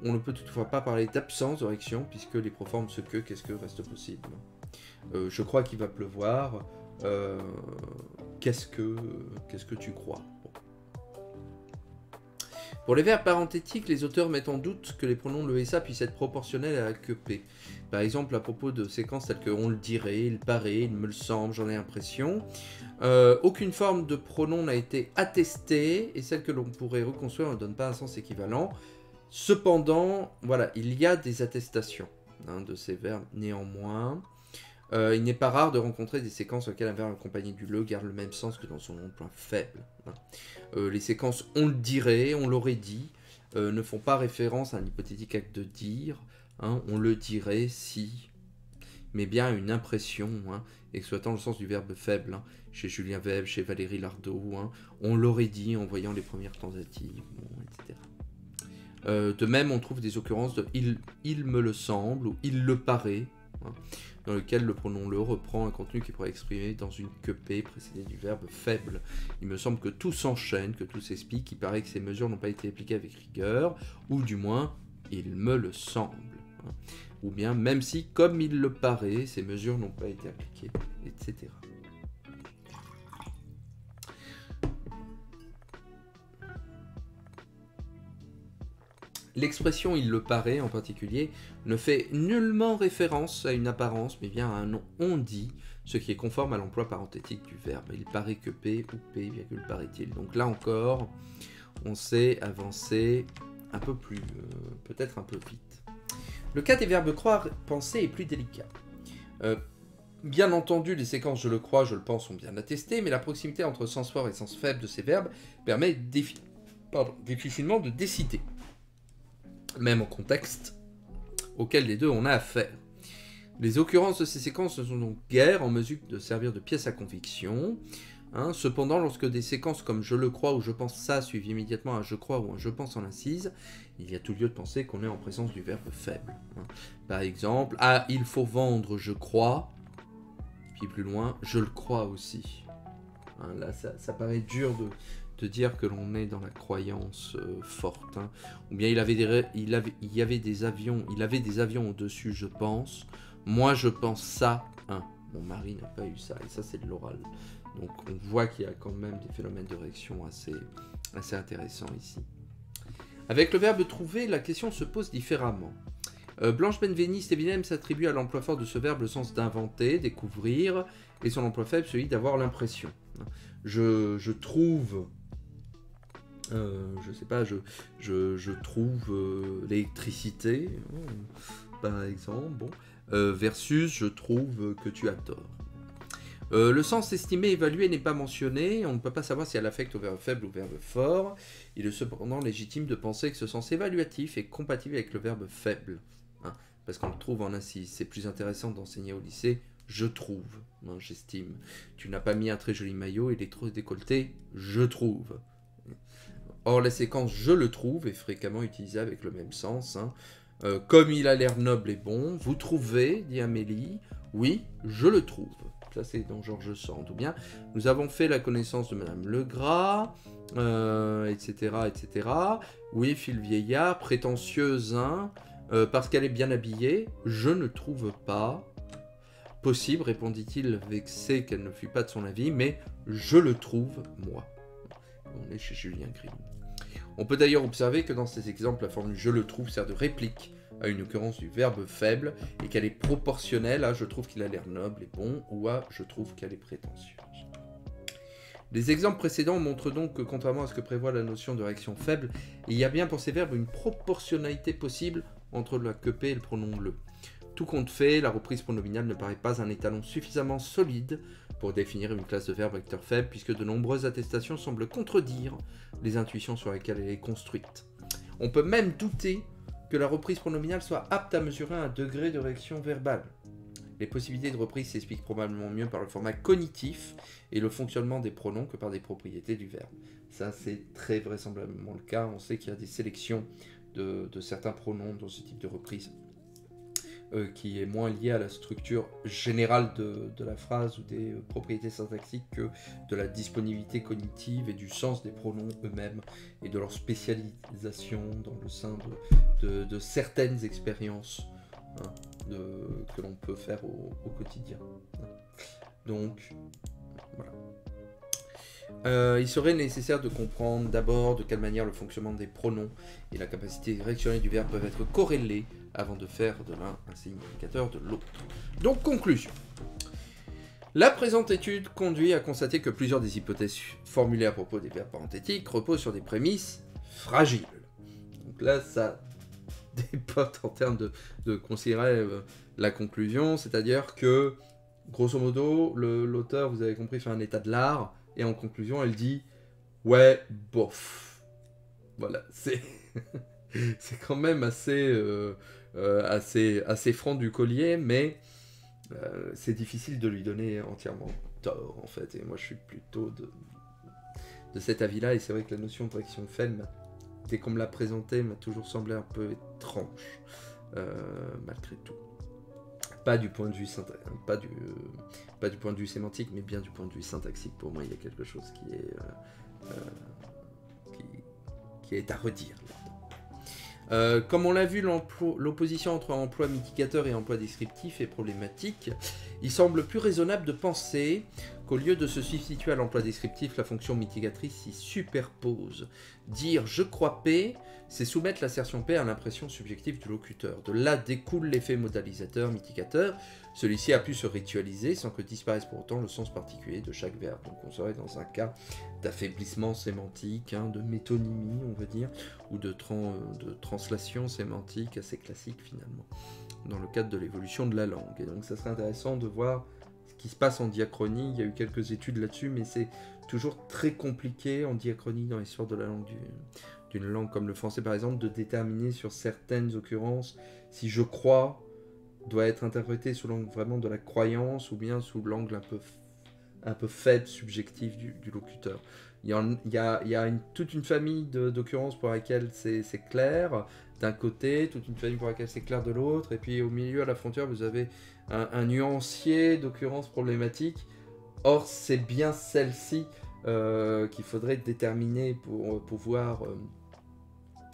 On ne peut toutefois pas parler d'absence de réaction puisque les proformes ce que, qu'est-ce que restent possibles. Je crois qu'il va pleuvoir. Qu'est-ce que tu crois? Bon. Pour les verbes parenthétiques, les auteurs mettent en doute que les pronoms le et ça puissent être proportionnels à la que P. Par exemple, à propos de séquences telles que on le dirait, il paraît, il me le semble, j'en ai l'impression. Aucune forme de pronom n'a été attestée et celle que l'on pourrait reconstruire ne donne pas un sens équivalent. Cependant, voilà, il y a des attestations de ces verbes néanmoins. Il n'est pas rare de rencontrer des séquences auxquelles un verbe accompagné du le garde le même sens que dans son nom de point faible. Les séquences on le dirait, on l'aurait dit, ne font pas référence à un hypothétique acte de dire, hein, on le dirait si, mais bien à une impression, hein, exploitant le sens du verbe faible, hein, chez Julien Weber, chez Valérie Lardot, hein, on l'aurait dit en voyant les premières tentatives, bon, etc. De même, on trouve des occurrences de il me le semble ou il le paraît. Hein. dans lequel le pronom le reprend un contenu qui pourrait exprimer dans une que P précédée du verbe faible. Il me semble que tout s'enchaîne, que tout s'explique, il paraît que ces mesures n'ont pas été appliquées avec rigueur, ou du moins, il me le semble. Ou bien, même si, comme il le paraît, ces mesures n'ont pas été appliquées, etc. L'expression « il le paraît » en particulier ne fait nullement référence à une apparence, mais bien à un on-dit, ce qui est conforme à l'emploi parenthétique du verbe. Il paraît que P ou P, paraît-il. Donc là encore, on sait avancer un peu plus, peut-être un peu vite. Le cas des verbes croire, penser est plus délicat. Bien entendu, les séquences je le crois, je le pense sont bien attestées, mais la proximité entre sens fort et sens faible de ces verbes permet difficilement de décider, même au contexte auquel les deux on a affaire. Les occurrences de ces séquences ne sont donc guère en mesure de servir de pièce à conviction. Cependant, lorsque des séquences comme je le crois ou je pense ça suivent immédiatement un je crois ou un je pense en incise, il y a tout lieu de penser qu'on est en présence du verbe faible. Par exemple, ah, il faut vendre, je crois, puis plus loin, je le crois aussi. Là, ça paraît dur de dire que l'on est dans la croyance forte. Ou bien il avait des avions au-dessus, je pense. Moi, je pense ça. Mon mari n'a pas eu ça. Et ça, c'est de l'oral. Donc, on voit qu'il y a quand même des phénomènes de réaction assez intéressants ici. Avec le verbe trouver, la question se pose différemment. Blanche Benveniste et Willem s'attribuent à l'emploi fort de ce verbe le sens d'inventer, découvrir, et son emploi faible celui d'avoir l'impression. Je trouve... je sais pas, je trouve l'électricité, par exemple, bon, versus je trouve que tu as tort. Le sens estimé, évalué n'est pas mentionné, on ne peut pas savoir si elle affecte au verbe faible ou au verbe fort. Il est cependant légitime de penser que ce sens évaluatif est compatible avec le verbe faible, parce qu'on le trouve en incise. C'est plus intéressant d'enseigner au lycée, je trouve, j'estime. Tu n'as pas mis un très joli maillot, il est trop décolleté, je trouve. Or, la séquence « je le trouve » est fréquemment utilisée avec le même sens. Comme il a l'air noble et bon, vous trouvez, dit Amélie, oui, je le trouve. Ça, c'est dans Georges Sand. Ou bien, nous avons fait la connaissance de Madame Legras, etc., etc. Oui, fit le vieillard, prétentieuse, parce qu'elle est bien habillée, je ne trouve pas. Possible, répondit-il, vexé qu'elle ne fût pas de son avis, mais je le trouve, moi. On est chez Julien Grimm. On peut d'ailleurs observer que dans ces exemples, la formule « je le trouve » sert de réplique à une occurrence du verbe faible et qu'elle est proportionnelle à « je trouve qu'il a l'air noble et bon » ou à « je trouve qu'elle est prétentieuse ». Les exemples précédents montrent donc que, contrairement à ce que prévoit la notion de réaction faible, il y a bien pour ces verbes une proportionnalité possible entre la que P et le pronom le. Tout compte fait, la reprise pronominale ne paraît pas un étalon suffisamment solide pour définir une classe de verbes vecteurs faibles, puisque de nombreuses attestations semblent contredire les intuitions sur lesquelles elle est construite. On peut même douter que la reprise pronominale soit apte à mesurer un degré de réaction verbale. Les possibilités de reprise s'expliquent probablement mieux par le format cognitif et le fonctionnement des pronoms que par des propriétés du verbe. Ça, c'est très vraisemblablement le cas. On sait qu'il y a des sélections de certains pronoms dans ce type de reprise qui est moins lié à la structure générale de la phrase ou des propriétés syntaxiques que de la disponibilité cognitive et du sens des pronoms eux-mêmes et de leur spécialisation dans le sein de certaines expériences que l'on peut faire au quotidien. Donc, voilà. Il serait nécessaire de comprendre d'abord de quelle manière le fonctionnement des pronoms et la capacité réactionnelle du verbe peuvent être corrélés avant de faire de l'un un signe indicateur de l'autre. Donc, conclusion. La présente étude conduit à constater que plusieurs des hypothèses formulées à propos des verbes parenthétiques reposent sur des prémices fragiles. Donc là, ça dépote en termes de considérer la conclusion, c'est-à-dire que, grosso modo, l'auteur, vous avez compris, fait un état de l'art, et en conclusion, elle dit « ouais, bof ». Voilà, c'est quand même assez franc du collier, mais c'est difficile de lui donner entièrement tort, en fait. Et moi, je suis plutôt de cet avis-là, et c'est vrai que la notion de réaction faible, dès qu'on me l'a présentée, m'a toujours semblé un peu étrange, malgré tout. pas du point de vue pas du point de vue sémantique, mais bien du point de vue syntaxique. Pour moi, il y a quelque chose qui est à redire. Comme on l'a vu, l'opposition entre emploi mitigateur et emploi descriptif est problématique. Il semble plus raisonnable de penser qu'au lieu de se substituer à l'emploi descriptif, la fonction mitigatrice s'y superpose. Dire « je crois P », c'est soumettre l'assertion P à l'impression subjective du locuteur. De là découle l'effet modalisateur mitigateur. Celui-ci a pu se ritualiser sans que disparaisse pour autant le sens particulier de chaque verbe. Donc on serait dans un cas d'affaiblissement sémantique, de métonymie, on va dire, ou de translation sémantique assez classique finalement, dans le cadre de l'évolution de la langue. Et donc ça serait intéressant de voir ce qui se passe en diachronie. Il y a eu quelques études là-dessus, mais c'est toujours très compliqué en diachronie dans l'histoire de la langue d'une langue comme le français par exemple, de déterminer sur certaines occurrences si je crois doit être interprété sous l'angle vraiment de la croyance ou bien sous l'angle un peu faible, subjectif du locuteur. Il y a toute une famille d'occurrences pour laquelle c'est clair d'un côté, toute une famille pour laquelle c'est clair de l'autre, et puis au milieu, à la frontière, vous avez un nuancier d'occurrences problématiques. Or, c'est bien celle-ci qu'il faudrait déterminer pour pouvoir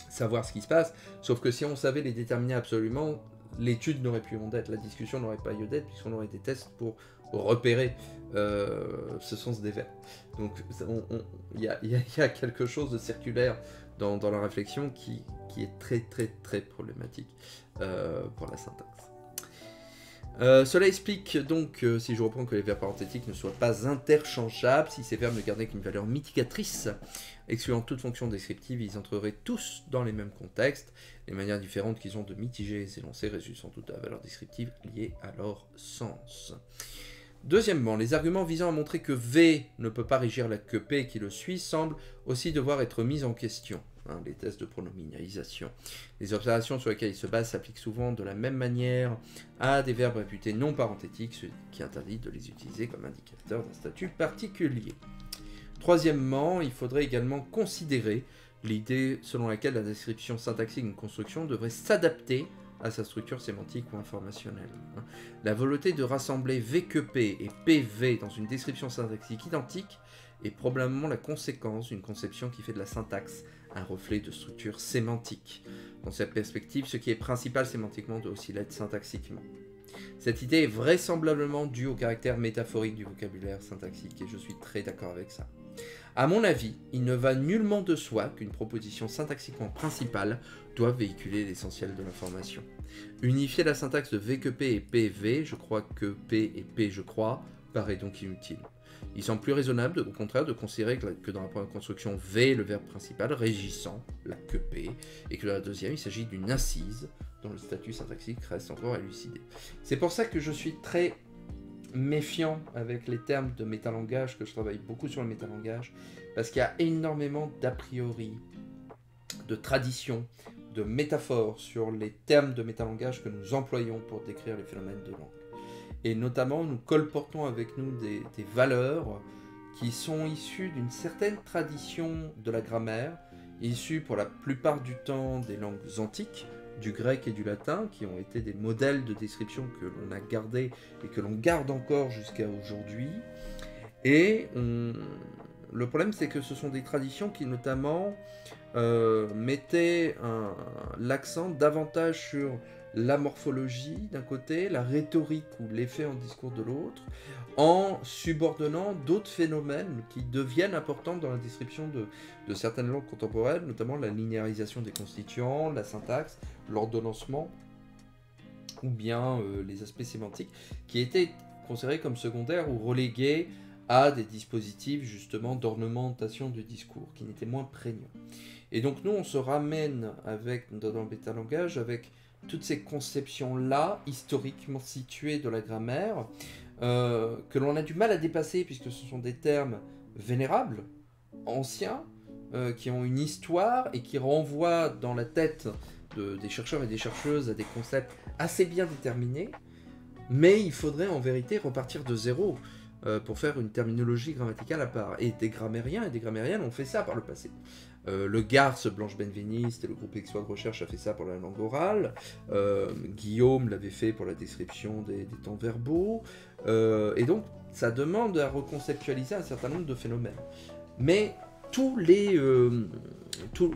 savoir ce qui se passe. Sauf que si on savait les déterminer absolument, l'étude n'aurait plus lieu d'être, la discussion n'aurait pas lieu d'être, puisqu'on aurait des tests pour repérer ce sens des verbes. Donc il y a quelque chose de circulaire dans la réflexion qui est très très très problématique pour la syntaxe. Cela explique donc, si je reprends, que les verbes parenthétiques ne soient pas interchangeables. Si ces verbes ne gardaient qu'une valeur mitigatrice, excluant toute fonction descriptive, ils entreraient tous dans les mêmes contextes. Les manières différentes qu'ils ont de mitiger les énoncés résultent sans doute à la valeur descriptive liée à leur sens. Deuxièmement, les arguments visant à montrer que V ne peut pas régir la que P qui le suit semblent aussi devoir être mis en question. Les tests de pronominalisation. Les observations sur lesquelles ils se basent s'appliquent souvent de la même manière à des verbes réputés non parenthétiques, ce qui interdit de les utiliser comme indicateur d'un statut particulier. Troisièmement, il faudrait également considérer l'idée selon laquelle la description syntaxique d'une construction devrait s'adapter à sa structure sémantique ou informationnelle. La volonté de rassembler V que P et PV dans une description syntaxique identique est probablement la conséquence d'une conception qui fait de la syntaxe un reflet de structure sémantique. Dans cette perspective, ce qui est principal sémantiquement doit aussi l'être syntaxiquement. Cette idée est vraisemblablement due au caractère métaphorique du vocabulaire syntaxique, et je suis très d'accord avec ça. À mon avis, il ne va nullement de soi qu'une proposition syntaxiquement principale doit véhiculer l'essentiel de l'information. Unifier la syntaxe de V que P et PV, je crois que P et P je crois, paraît donc inutile. Il semble plus raisonnable, au contraire, de considérer que dans la première construction, V est le verbe principal régissant la que P, et que dans la deuxième, il s'agit d'une incise dont le statut syntaxique reste encore à élucider. C'est pour ça que je suis très méfiant avec les termes de métalangage, que je travaille beaucoup sur le métalangage, parce qu'il y a énormément d'a priori, de traditions, de métaphores sur les termes de métalangage que nous employons pour décrire les phénomènes de langue. Et notamment, nous colportons avec nous des valeurs qui sont issues d'une certaine tradition de la grammaire, issues pour la plupart du temps des langues antiques, du grec et du latin, qui ont été des modèles de description que l'on a gardés et que l'on garde encore jusqu'à aujourd'hui. Et le problème, c'est que ce sont des traditions qui notamment mettaient l'accent davantage sur la morphologie d'un côté, la rhétorique ou l'effet en discours de l'autre, en subordonnant d'autres phénomènes qui deviennent importants dans la description de certaines langues contemporaines, notamment la linéarisation des constituants, la syntaxe, l'ordonnancement, ou bien les aspects sémantiques, qui étaient considérés comme secondaires ou relégués à des dispositifs justement d'ornementation du discours, qui n'étaient moins prégnants. Et donc nous, on se ramène dans le métalangage avec toutes ces conceptions-là, historiquement situées de la grammaire, que l'on a du mal à dépasser, puisque ce sont des termes vénérables, anciens, qui ont une histoire et qui renvoient dans la tête des chercheurs et des chercheuses à des concepts assez bien déterminés, mais il faudrait en vérité repartir de zéro. pour faire une terminologie grammaticale à part. Et des grammairiens et des grammairiennes ont fait ça par le passé. Le Garce, Blanche Benveniste et le groupe Exois de recherche a fait ça pour la langue orale. Guillaume l'avait fait pour la description des temps verbaux. Et donc, ça demande à reconceptualiser un certain nombre de phénomènes. Mais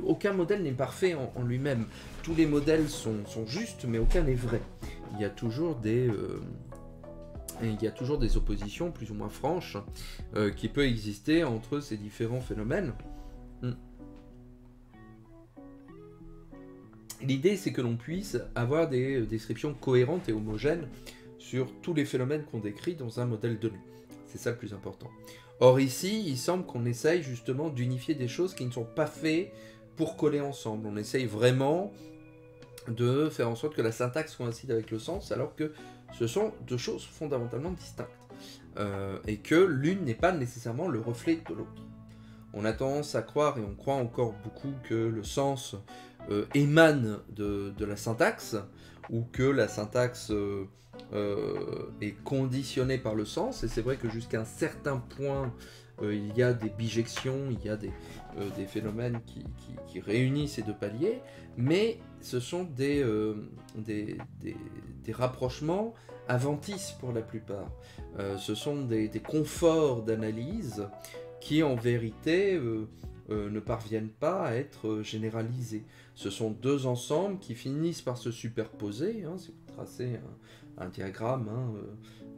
aucun modèle n'est parfait en lui-même. Tous les modèles sont justes, mais aucun n'est vrai. Il y a toujours des oppositions plus ou moins franches qui peuvent exister entre ces différents phénomènes. L'idée, c'est que l'on puisse avoir des descriptions cohérentes et homogènes sur tous les phénomènes qu'on décrit dans un modèle donné. C'est ça le plus important. Or ici, il semble qu'on essaye justement d'unifier des choses qui ne sont pas faites pour coller ensemble. On essaye vraiment de faire en sorte que la syntaxe coïncide avec le sens, alors que ce sont deux choses fondamentalement distinctes. Et que l'une n'est pas nécessairement le reflet de l'autre. On a tendance à croire, et on croit encore beaucoup, que le sens émane de la syntaxe, ou que la syntaxe est conditionnée par le sens, et c'est vrai que jusqu'à un certain point, il y a des bijections, il y a des phénomènes qui réunissent ces deux paliers, mais ce sont des rapprochements adventistes pour la plupart. Ce sont des conforts d'analyse qui en vérité ne parviennent pas à être généralisés. Ce sont deux ensembles qui finissent par se superposer. Si vous tracez un diagramme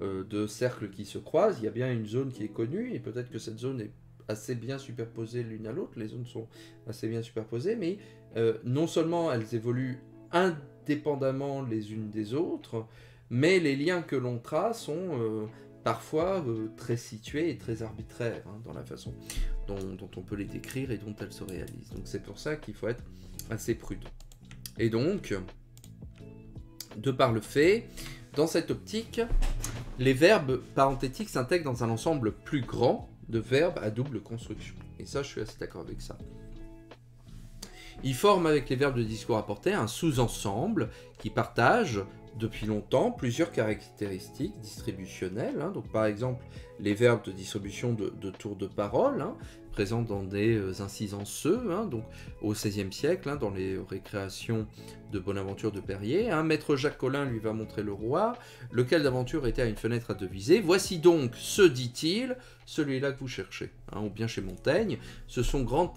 de cercles qui se croisent, il y a bien une zone qui est connue, et peut-être que cette zone est assez bien superposées l'une à l'autre, les zones sont assez bien superposées, mais non seulement elles évoluent indépendamment les unes des autres, mais les liens que l'on trace sont parfois très situés et très arbitraires dans la façon dont on peut les décrire et dont elles se réalisent. Donc c'est pour ça qu'il faut être assez prudent. Et donc, de par le fait, dans cette optique, les verbes parenthétiques s'intègrent dans un ensemble plus grand de verbes à double construction. Et ça, je suis assez d'accord avec ça. Ils forment avec les verbes de discours apportés un sous-ensemble qui partage depuis longtemps plusieurs caractéristiques distributionnelles. Donc par exemple, les verbes de distribution de tours de parole, présents dans des incisences donc au XVIe siècle, dans les récréations de Bonaventure de Périer. Maître Jacques Collin lui va montrer le roi, lequel d'aventure était à une fenêtre à deviser. Voici donc, ce dit-il, celui-là que vous cherchez. Ou bien chez Montaigne, ce sont grands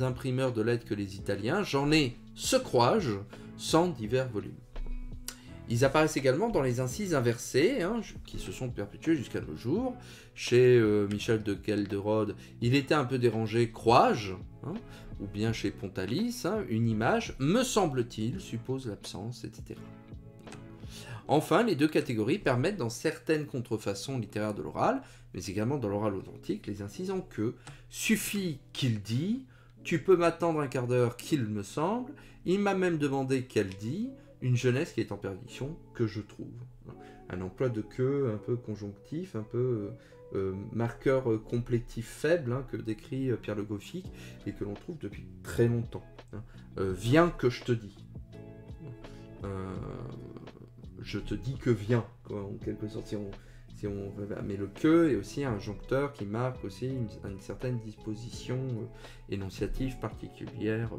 imprimeurs de lettres que les Italiens, j'en ai, ce crois-je, 100 divers volumes. Ils apparaissent également dans les incises inversées, qui se sont perpétuées jusqu'à nos jours. Chez Michel de Kelderode, il était un peu dérangé, crois-je, ou bien chez Pontalis, une image, me semble-t-il, suppose l'absence, etc. Enfin, les deux catégories permettent dans certaines contrefaçons littéraires de l'oral, mais également dans l'oral authentique, les incises en que suffit qu'il dit, tu peux m'attendre un quart d'heure qu'il me semble, il m'a même demandé qu'elle dit, une jeunesse qui est en perdition, que je trouve. Un emploi de que un peu conjonctif, un peu marqueur complétif faible, que décrit Pierre Le Goffik, et que l'on trouve depuis très longtemps. Viens que je te dis. Je te dis que viens, quoi, en quelque sorte, mais le que est aussi un joncteur qui marque aussi une certaine disposition énonciative particulière.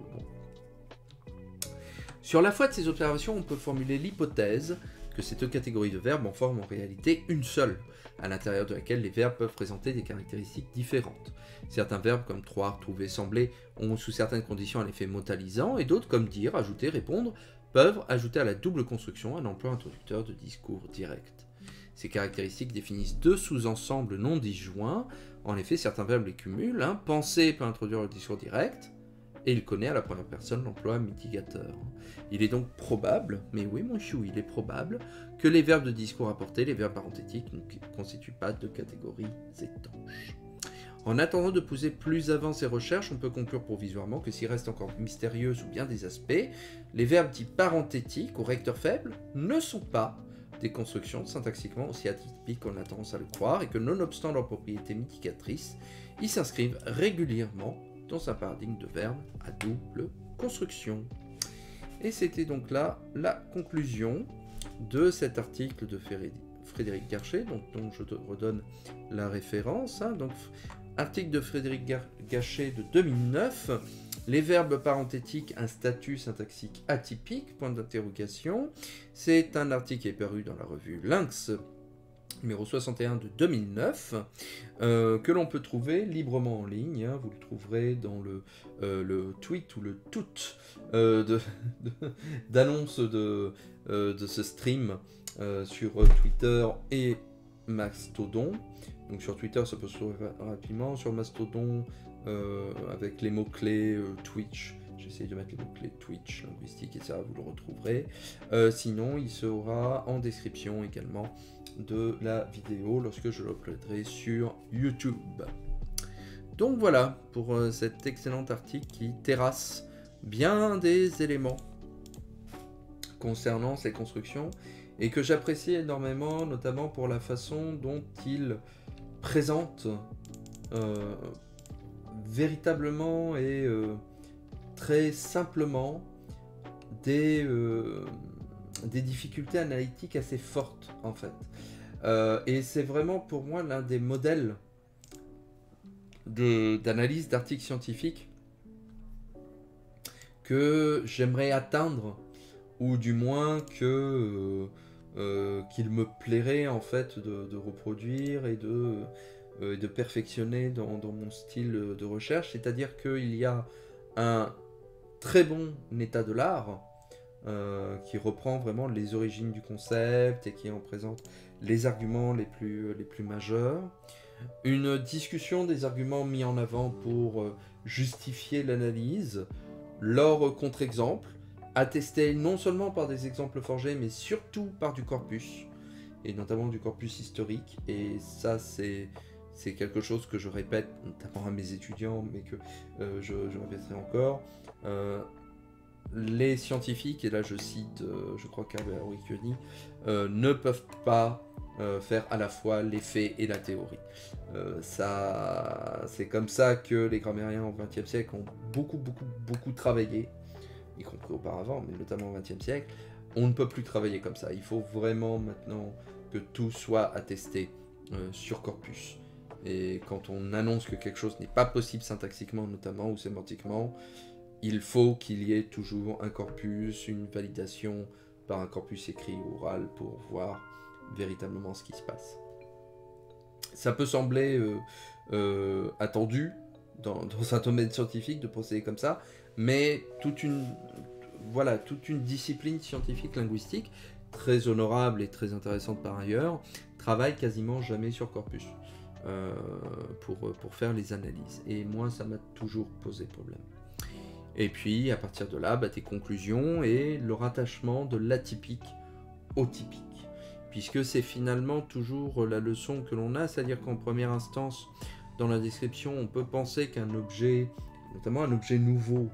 Sur la foi de ces observations, on peut formuler l'hypothèse que ces deux catégories de verbes en forment en réalité une seule, à l'intérieur de laquelle les verbes peuvent présenter des caractéristiques différentes. Certains verbes comme croire, trouver, sembler ont sous certaines conditions un effet modalisant, et d'autres comme dire, ajouter, répondre, peuvent ajouter à la double construction un emploi introducteur de discours direct. Ces caractéristiques définissent deux sous-ensembles non disjoints. En effet, certains verbes les cumulent. Penser peut introduire le discours direct, et il connaît à la première personne l'emploi mitigateur. Il est donc probable, mais oui mon chou, il est probable, que les verbes de discours apportés, les verbes parenthétiques, ne constituent pas de catégories étanches. En attendant de pousser plus avant ces recherches, on peut conclure provisoirement que s'il reste encore mystérieux sous bien des aspects, les verbes dits parenthétiques au recteur faible ne sont pas des constructions syntaxiquement aussi atypiques qu'on a tendance à le croire, et que nonobstant leur propriété mitigatrice, ils s'inscrivent régulièrement dans un paradigme de verbes à double construction. Et c'était donc là la conclusion de cet article de Frédéric Gachet, dont je te redonne la référence. Hein. Donc, article de Frédéric Gachet de 2009. Les verbes parenthétiques, un statut syntaxique atypique, point d'interrogation. C'est un article qui est paru dans la revue Lynx, numéro 61 de 2009, que l'on peut trouver librement en ligne. Hein. Vous le trouverez dans le tweet ou le tout d'annonce de ce stream sur Twitter et Mastodon. Donc sur Twitter, ça peut se trouver rapidement. Sur Mastodon, avec les mots-clés Twitch. J'essaie de mettre les mots-clés Twitch, linguistique, et ça, vous le retrouverez. Sinon, il sera en description également de la vidéo lorsque je l'uploaderai sur YouTube. Donc voilà pour cet excellent article qui terrasse bien des éléments concernant ces constructions et que j'apprécie énormément, notamment pour la façon dont il présente véritablement et très simplement des difficultés analytiques assez fortes en fait. Et c'est vraiment pour moi l'un des modèles d'analyse d'articles scientifiques que j'aimerais atteindre, ou du moins que qu'il me plairait en fait de reproduire et de perfectionner dans mon style de recherche. C'est-à-dire qu'il y a un très bon état de l'art qui reprend vraiment les origines du concept et qui en présente les arguments les plus majeurs. Une discussion des arguments mis en avant pour justifier l'analyse, leurs contre-exemples, attestés non seulement par des exemples forgés, mais surtout par du corpus, et notamment du corpus historique. Et ça, c'est quelque chose que je répète, notamment à mes étudiants, mais que je répéterai encore. Les scientifiques, et là je cite, je crois qu'Herbert Wickioni, ne peuvent pas faire à la fois les faits et la théorie. C'est comme ça que les grammairiens au XXe siècle ont beaucoup travaillé, y compris auparavant, mais notamment au XXe siècle. On ne peut plus travailler comme ça. Il faut vraiment maintenant que tout soit attesté sur corpus. Et quand on annonce que quelque chose n'est pas possible syntaxiquement notamment ou sémantiquement, il faut qu'il y ait toujours un corpus, une validation par un corpus écrit ou oral pour voir véritablement ce qui se passe. Ça peut sembler attendu dans un domaine scientifique de procéder comme ça, mais toute une discipline scientifique linguistique, très honorable et très intéressante par ailleurs, travaille quasiment jamais sur corpus pour faire les analyses. Et moi, ça m'a toujours posé problème. Et puis, à partir de là, tes conclusions et le rattachement de l'atypique au typique. Puisque c'est finalement toujours la leçon que l'on a, c'est-à-dire qu'en première instance, dans la description, on peut penser qu'un objet, notamment un objet nouveau,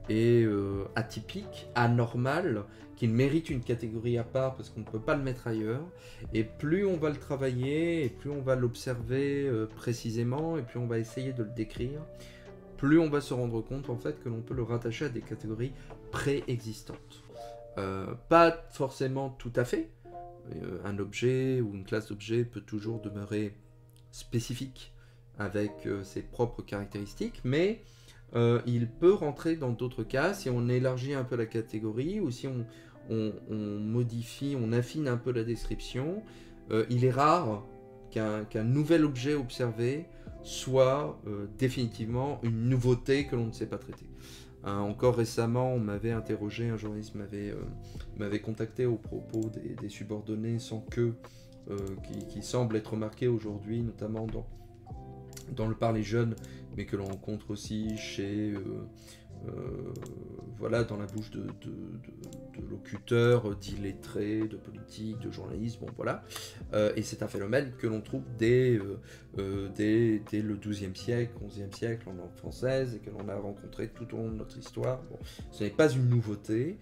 est atypique, anormal, qu'il mérite une catégorie à part parce qu'on ne peut pas le mettre ailleurs. Et plus on va le travailler, et plus on va l'observer précisément, et plus on va essayer de le décrire, plus on va se rendre compte en fait que l'on peut le rattacher à des catégories préexistantes. Pas forcément tout à fait. Un objet ou une classe d'objets peut toujours demeurer spécifique avec ses propres caractéristiques, mais il peut rentrer dans d'autres cas si on élargit un peu la catégorie ou si on modifie, on affine un peu la description. Il est rare qu'un nouvel objet observé soit définitivement une nouveauté que l'on ne sait pas traiter. Encore récemment, on m'avait interrogé, un journaliste m'avait contacté au propos des subordonnés sans queue qui semblent être remarqués aujourd'hui, notamment dans le parler jeune, mais que l'on rencontre aussi chez dans la bouche de locuteurs d'illettrés, de politiques, de journalistes, et c'est un phénomène que l'on trouve dès le XIIe siècle, XIe siècle en langue française, et que l'on a rencontré tout au long de notre histoire. Ce n'est pas une nouveauté,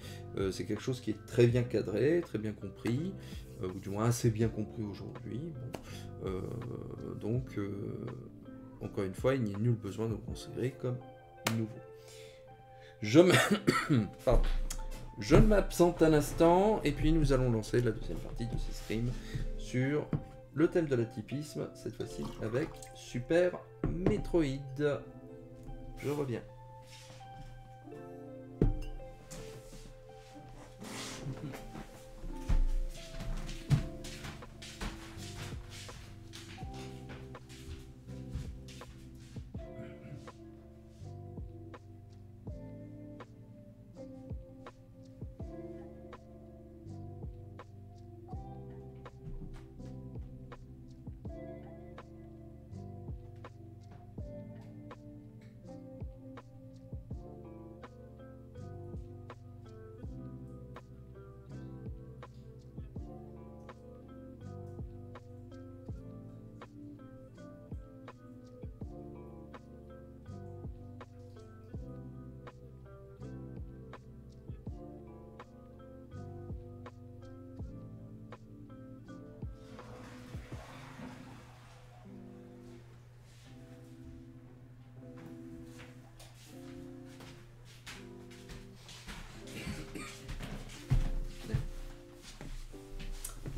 c'est quelque chose qui est très bien cadré, très bien compris, ou du moins assez bien compris aujourd'hui. Encore une fois, il n'y a nul besoin de le considérer comme nouveau. Je m'absente un instant et puis nous allons lancer la deuxième partie de ces streams sur le thème de l'atypisme, cette fois-ci avec Super Metroid. Je reviens.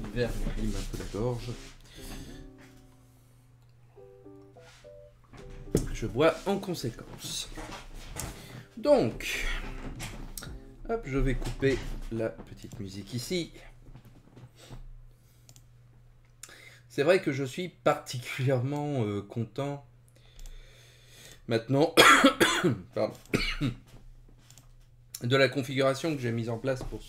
L'hiver me rime un peu la gorge. Je bois en conséquence. Donc, hop, je vais couper la petite musique ici. C'est vrai que je suis particulièrement content maintenant pardon, de la configuration que j'ai mise en place pour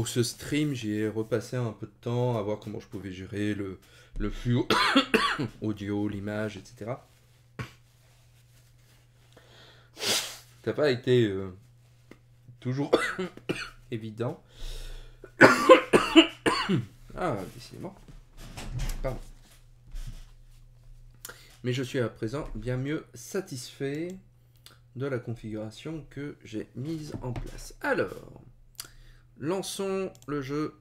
ce stream. J'y ai repassé un peu de temps à voir comment je pouvais gérer le flux audio, l'image, etc. Ça n'a pas été toujours évident. Ah, décidément. Pardon. Mais je suis à présent bien mieux satisfait de la configuration que j'ai mise en place. Alors, lançons le jeu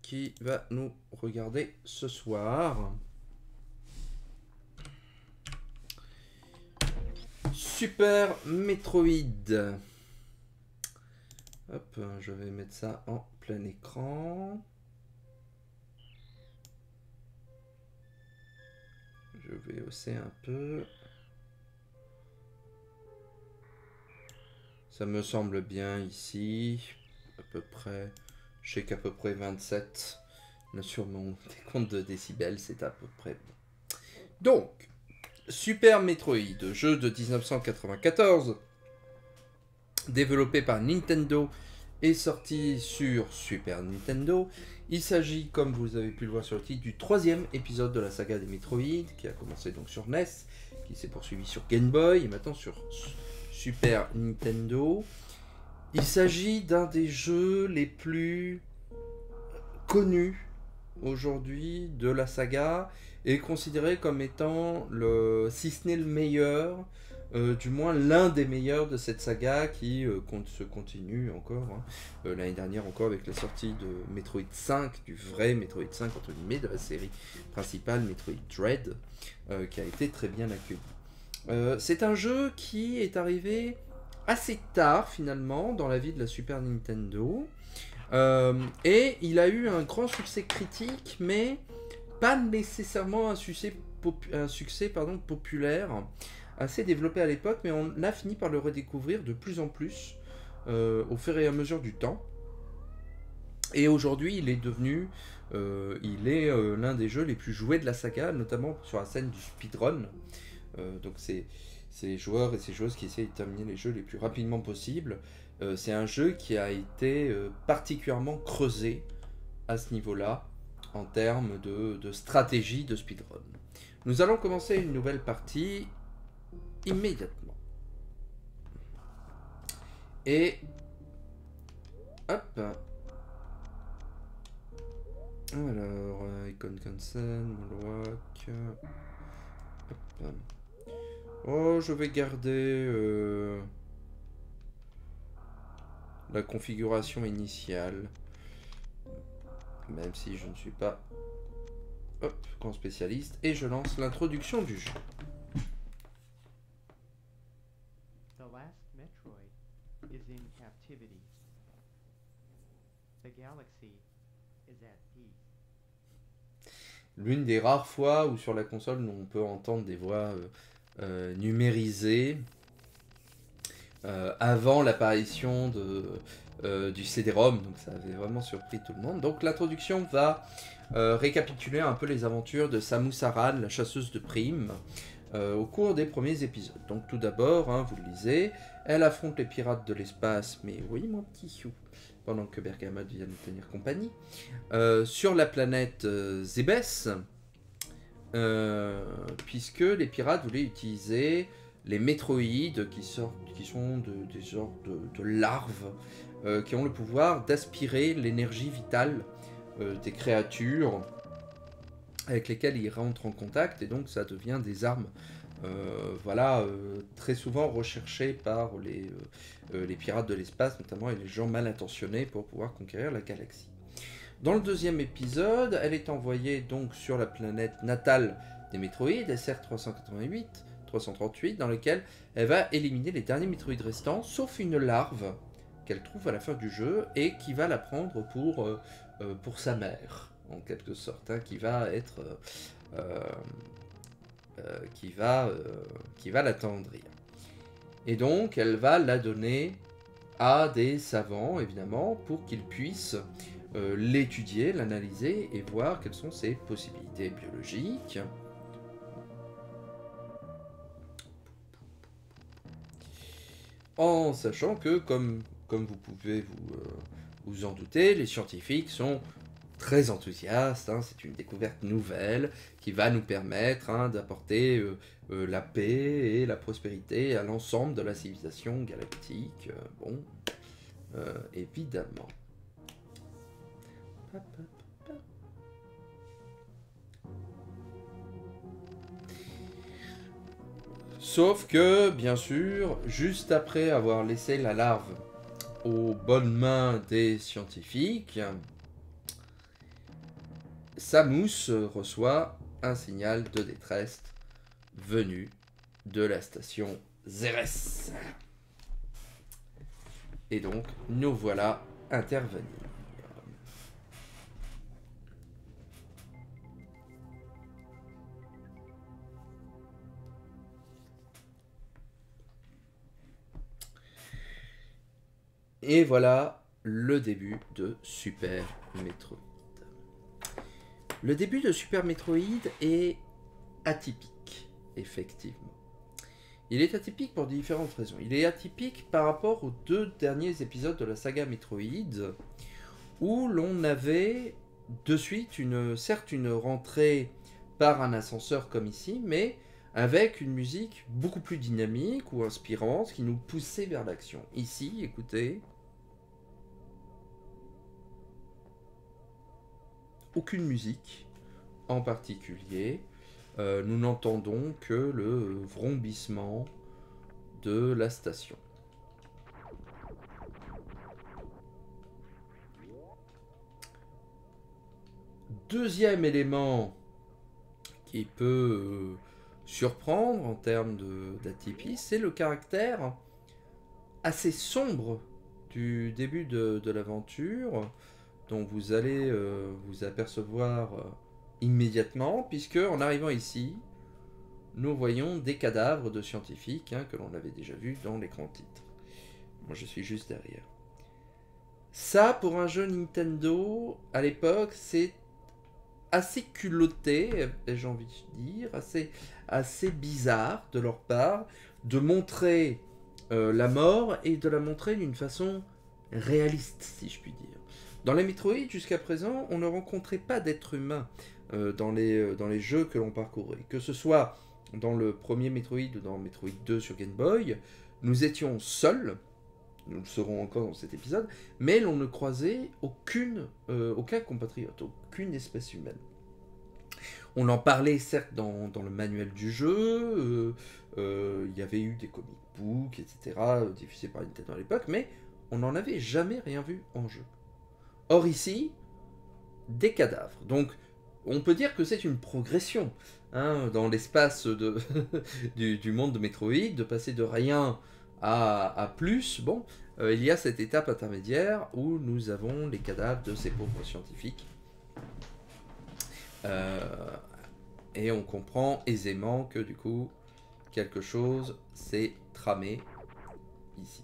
qui va nous regarder ce soir. Super Metroid. Hop, je vais mettre ça en plein écran. Je vais hausser un peu. Ça me semble bien ici. À peu près. Je sais qu'à peu près 27. Là, sur mon décompte de décibels, c'est à peu près bon. Donc, Super Metroid, jeu de 1994, développé par Nintendo et sorti sur Super Nintendo. Il s'agit, comme vous avez pu le voir sur le titre, du troisième épisode de la saga des Metroid, qui a commencé donc sur NES, qui s'est poursuivi sur Game Boy et maintenant sur Super Nintendo. Il s'agit d'un des jeux les plus connus aujourd'hui de la saga et considéré comme étant si ce n'est le meilleur, du moins l'un des meilleurs de cette saga qui se continue encore l'année dernière encore avec la sortie de Metroid 5, du vrai Metroid 5 entre guillemets, de la série principale Metroid Dread, qui a été très bien accueilli. C'est un jeu qui est arrivé assez tard finalement dans la vie de la Super Nintendo, et il a eu un grand succès critique, mais pas nécessairement un succès populaire, assez développé à l'époque, mais on a fini par le redécouvrir de plus en plus au fur et à mesure du temps. Et aujourd'hui, il est devenu l'un des jeux les plus joués de la saga, notamment sur la scène du speedrun. Donc c'est ces joueurs et ces joueuses qui essayent de terminer les jeux les plus rapidement possible. C'est un jeu qui a été particulièrement creusé à ce niveau-là, en termes de stratégie de speedrun. Nous allons commencer une nouvelle partie immédiatement. Et hop. Alors, icon cancel, Molwak. Hop. Oh, je vais garder la configuration initiale. Même si je ne suis pas grand spécialiste, et je lance l'introduction du jeu. The last Metroid. is in captivity. The galaxy is at peace. L'une des rares fois où sur la console on peut entendre des voix numérisées avant l'apparition du CD-ROM, donc ça avait vraiment surpris tout le monde. Donc l'introduction va récapituler un peu les aventures de Samus Aran, la chasseuse de primes, au cours des premiers épisodes. Donc tout d'abord, hein, vous le lisez, elle affronte les pirates de l'espace, mais oui mon petit chou, pendant que Bergamote vient nous tenir compagnie, sur la planète Zébès, puisque les pirates voulaient utiliser les métroïdes qui sont des genres de larves qui ont le pouvoir d'aspirer l'énergie vitale des créatures avec lesquelles ils rentrent en contact, et donc ça devient des armes très souvent recherchées par les pirates de l'espace, notamment, et les gens mal intentionnés pour pouvoir conquérir la galaxie. Dans le deuxième épisode, elle est envoyée donc sur la planète natale des métroïdes, SR-338, dans laquelle elle va éliminer les derniers métroïdes restants, sauf une larve qu'elle trouve à la fin du jeu et qui va la prendre pour sa mère, en quelque sorte, hein, qui va l'attendrir. Et donc, elle va la donner à des savants, évidemment, pour qu'ils puissent l'étudier, l'analyser et voir quelles sont ses possibilités biologiques. En sachant que, comme vous pouvez vous en douter, les scientifiques sont très enthousiastes, hein, c'est une découverte nouvelle qui va nous permettre, hein, d'apporter la paix et la prospérité à l'ensemble de la civilisation galactique. Évidemment. Sauf que, bien sûr, juste après avoir laissé la larve aux bonnes mains des scientifiques, Samus reçoit un signal de détresse venu de la station Zérès. Et donc, nous voilà intervenir. Et voilà le début de Super Metroid. Le début de Super Metroid est atypique, effectivement. Il est atypique pour différentes raisons. Il est atypique par rapport aux 2 derniers épisodes de la saga Metroid, où l'on avait de suite certes une rentrée par un ascenseur comme ici, mais avec une musique beaucoup plus dynamique ou inspirante qui nous poussait vers l'action. Ici, écoutez, aucune musique en particulier. Nous n'entendons que le vrombissement de la station. Deuxième élément qui peut surprendre en termes d'atypie, c'est le caractère assez sombre du début de l'aventure, dont vous allez vous apercevoir immédiatement, puisque en arrivant ici, nous voyons des cadavres de scientifiques, hein, que l'on avait déjà vus dans l'écran titre. Moi je suis juste derrière. Ça, pour un jeu Nintendo, à l'époque, c'est assez culotté, j'ai envie de dire, assez bizarre de leur part, de montrer la mort et de la montrer d'une façon réaliste, si je puis dire. Dans les Metroid, jusqu'à présent, on ne rencontrait pas d'êtres humains dans les jeux que l'on parcourait. Que ce soit dans le premier Metroid ou dans Metroid 2 sur Game Boy, nous étions seuls, nous le serons encore dans cet épisode, mais l'on ne croisait aucun compatriote, aucune espèce humaine. On en parlait certes dans le manuel du jeu, il y avait eu des comic books, etc., diffusés par Nintendo à l'époque, mais on n'en avait jamais rien vu en jeu. Or ici, des cadavres. Donc, on peut dire que c'est une progression, hein, dans l'espace du monde de Metroid, de passer de rien à plus, bon, il y a cette étape intermédiaire où nous avons les cadavres de ces pauvres scientifiques. Et on comprend aisément que du coup, quelque chose s'est tramé ici.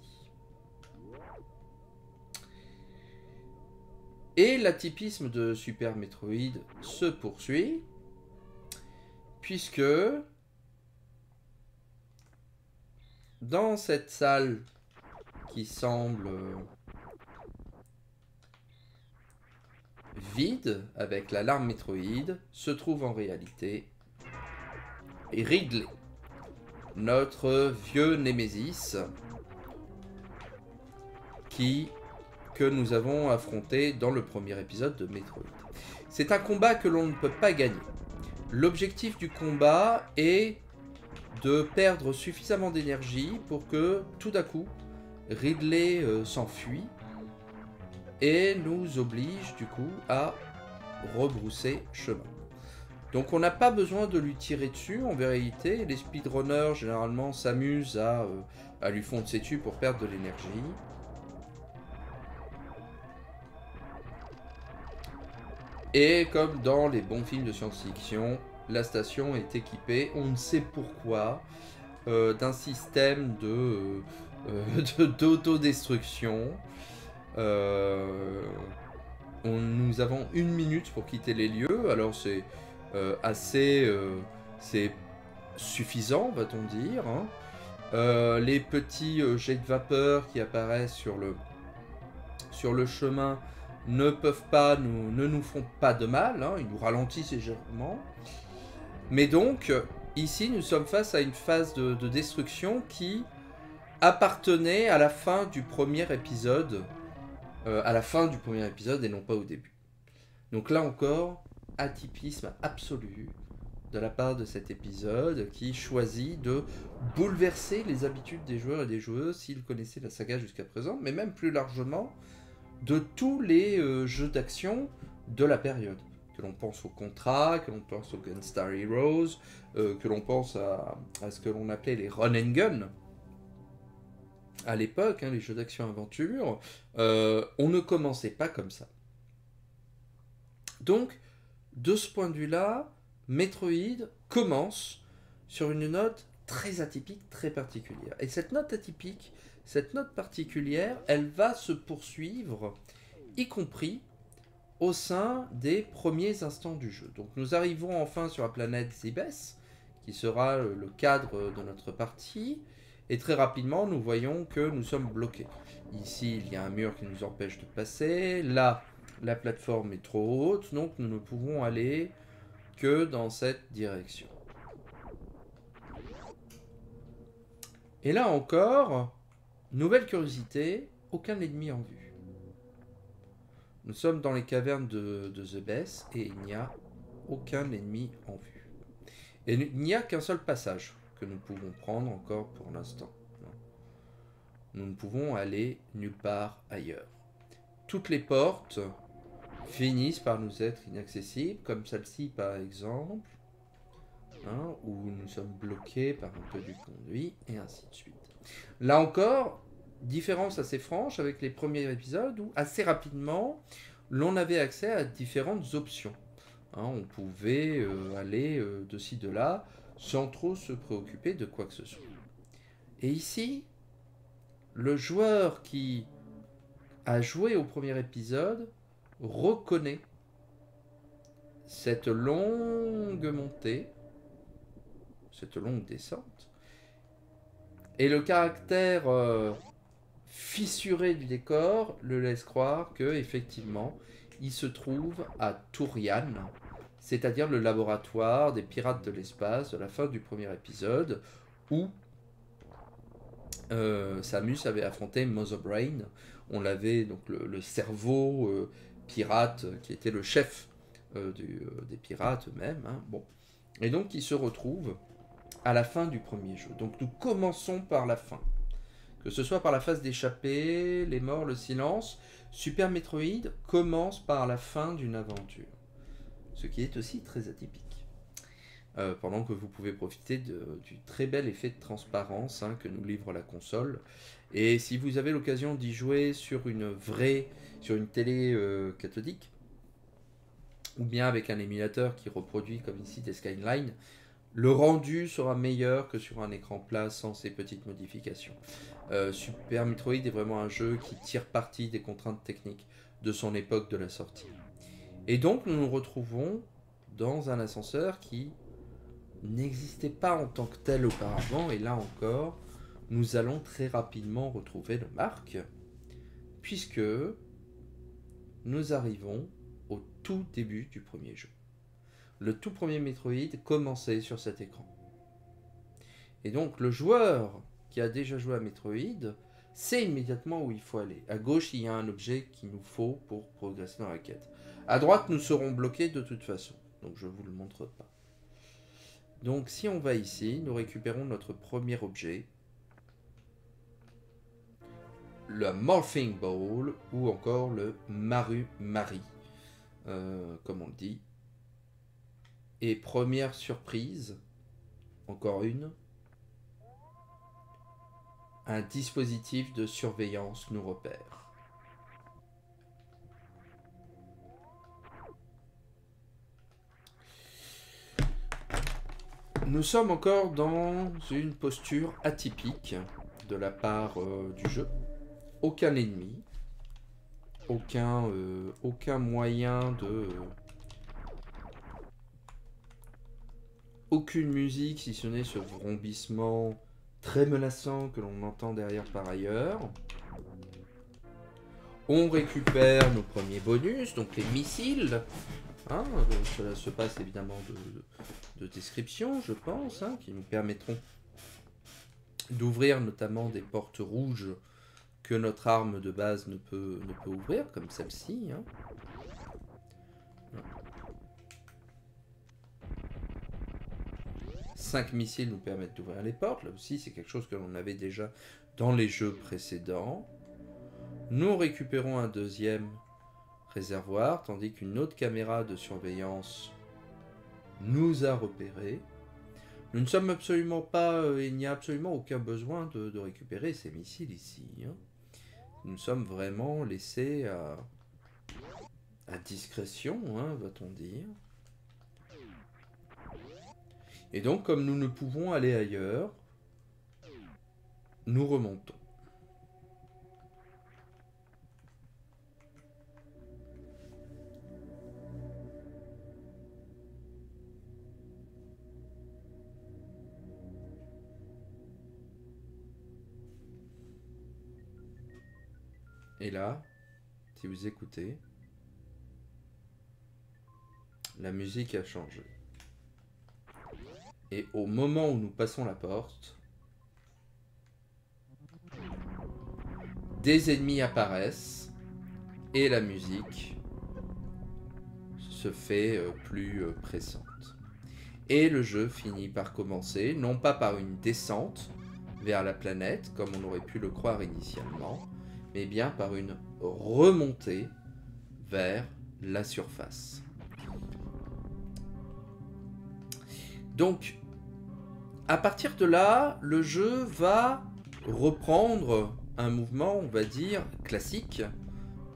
Et l'atypisme de Super Metroid se poursuit, puisque dans cette salle qui semble vide, avec l'alarme Metroid, se trouve en réalité Ridley, notre vieux Némésis, que nous avons affronté dans le premier épisode de Metroid. C'est un combat que l'on ne peut pas gagner. L'objectif du combat est de perdre suffisamment d'énergie pour que, tout d'un coup, Ridley s'enfuit et nous oblige, du coup, à rebrousser chemin. Donc on n'a pas besoin de lui tirer dessus, en vérité. Les speedrunners, généralement, s'amusent à lui foncer dessus pour perdre de l'énergie. Et comme dans les bons films de science-fiction, la station est équipée, on ne sait pourquoi, d'un système d'autodestruction. Nous avons 1 minute pour quitter les lieux, alors c'est c'est suffisant, va-t-on dire. Hein. Les petits jets de vapeur qui apparaissent sur le chemin ne nous font pas de mal, hein, ils nous ralentissent légèrement. Mais donc, ici, nous sommes face à une phase de destruction qui appartenait à la fin du premier épisode, et non pas au début. Donc là encore, atypisme absolu de la part de cet épisode qui choisit de bouleverser les habitudes des joueurs et des joueuses s'ils connaissaient la saga jusqu'à présent, mais même plus largement de tous les jeux d'action de la période. Que l'on pense au Contra, que l'on pense au Gunstar Heroes, que l'on pense à ce que l'on appelait les run and gun à l'époque, hein, les jeux d'action-aventure. On ne commençait pas comme ça. Donc, de ce point de vue-là, Metroid commence sur une note très atypique, très particulière. Et cette note atypique, cette note particulière, elle va se poursuivre, y compris au sein des premiers instants du jeu. Donc nous arrivons enfin sur la planète Zibes, qui sera le cadre de notre partie, et très rapidement nous voyons que nous sommes bloqués. Ici il y a un mur qui nous empêche de passer, là la plateforme est trop haute, donc nous ne pouvons aller que dans cette direction. Et là encore, nouvelle curiosité, aucun ennemi en vue. Nous sommes dans les cavernes de Zebes et il n'y a aucun ennemi en vue. Et il n'y a qu'un seul passage que nous pouvons prendre encore pour l'instant. Nous ne pouvons aller nulle part ailleurs. Toutes les portes finissent par nous être inaccessibles, comme celle-ci par exemple, hein, où nous sommes bloqués par un peu du conduit, et ainsi de suite. Là encore, différence assez franche avec les premiers épisodes où assez rapidement l'on avait accès à différentes options. Hein, on pouvait aller de ci de là sans trop se préoccuper de quoi que ce soit. Et ici, le joueur qui a joué au premier épisode reconnaît cette longue montée, cette longue descente, et le caractère fissuré du décor le laisse croire que effectivement il se trouve à Tourian, c'est-à-dire le laboratoire des pirates de l'espace de la fin du premier épisode, où Samus avait affronté Mother Brain. On l'avait donc le cerveau pirate qui était le chef des pirates eux-mêmes. Hein, bon. Et donc il se retrouve à la fin du premier jeu. Donc nous commençons par la fin. Que ce soit par la phase d'échappée, les morts, le silence, Super Metroid commence par la fin d'une aventure. Ce qui est aussi très atypique. pendant que vous pouvez profiter du très bel effet de transparence hein, que nous livre la console. Et si vous avez l'occasion d'y jouer sur une télé cathodique, ou bien avec un émulateur qui reproduit comme ici des Skyline, le rendu sera meilleur que sur un écran plat sans ces petites modifications. Super Metroid est vraiment un jeu qui tire parti des contraintes techniques de son époque de la sortie. Et donc nous nous retrouvons dans un ascenseur qui n'existait pas en tant que tel auparavant, et là encore, nous allons très rapidement retrouver le marque, puisque nous arrivons au tout début du premier jeu. Le tout premier Metroid commençait sur cet écran. Et donc le joueur qui a déjà joué à Metroid sait immédiatement où il faut aller. À gauche, il y a un objet qu'il nous faut pour progresser dans la quête. À droite, nous serons bloqués de toute façon. Donc je ne vous le montre pas. Donc si on va ici, nous récupérons notre premier objet. Le Morphing Ball ou encore le Maru Mari, comme on le dit. Et première surprise, encore une, un dispositif de surveillance nous repère. Nous sommes encore dans une posture atypique de la part du jeu. Aucun ennemi, aucun moyen de... aucune musique, si ce n'est ce vrombissement très menaçant que l'on entend derrière par ailleurs. On récupère nos premiers bonus, donc les missiles. Hein, cela se passe évidemment de description, je pense, hein, qui nous permettront d'ouvrir notamment des portes rouges que notre arme de base ne peut ouvrir, comme celle-ci. Hein. 5 missiles nous permettent d'ouvrir les portes. Là aussi, c'est quelque chose que l'on avait déjà dans les jeux précédents. Nous récupérons un deuxième réservoir, tandis qu'une autre caméra de surveillance nous a repérés. Nous ne sommes absolument pas... il n'y a absolument aucun besoin de récupérer ces missiles ici. Hein. Nous sommes vraiment laissés à discrétion, hein, va-t-on dire. Et donc, comme nous ne pouvons aller ailleurs, nous remontons. Et là, si vous écoutez, la musique a changé. Et au moment où nous passons la porte, des ennemis apparaissent et la musique se fait plus pressante. Et le jeu finit par commencer, non pas par une descente vers la planète, comme on aurait pu le croire initialement, mais bien par une remontée vers la surface. Donc, à partir de là, le jeu va reprendre un mouvement, on va dire, classique,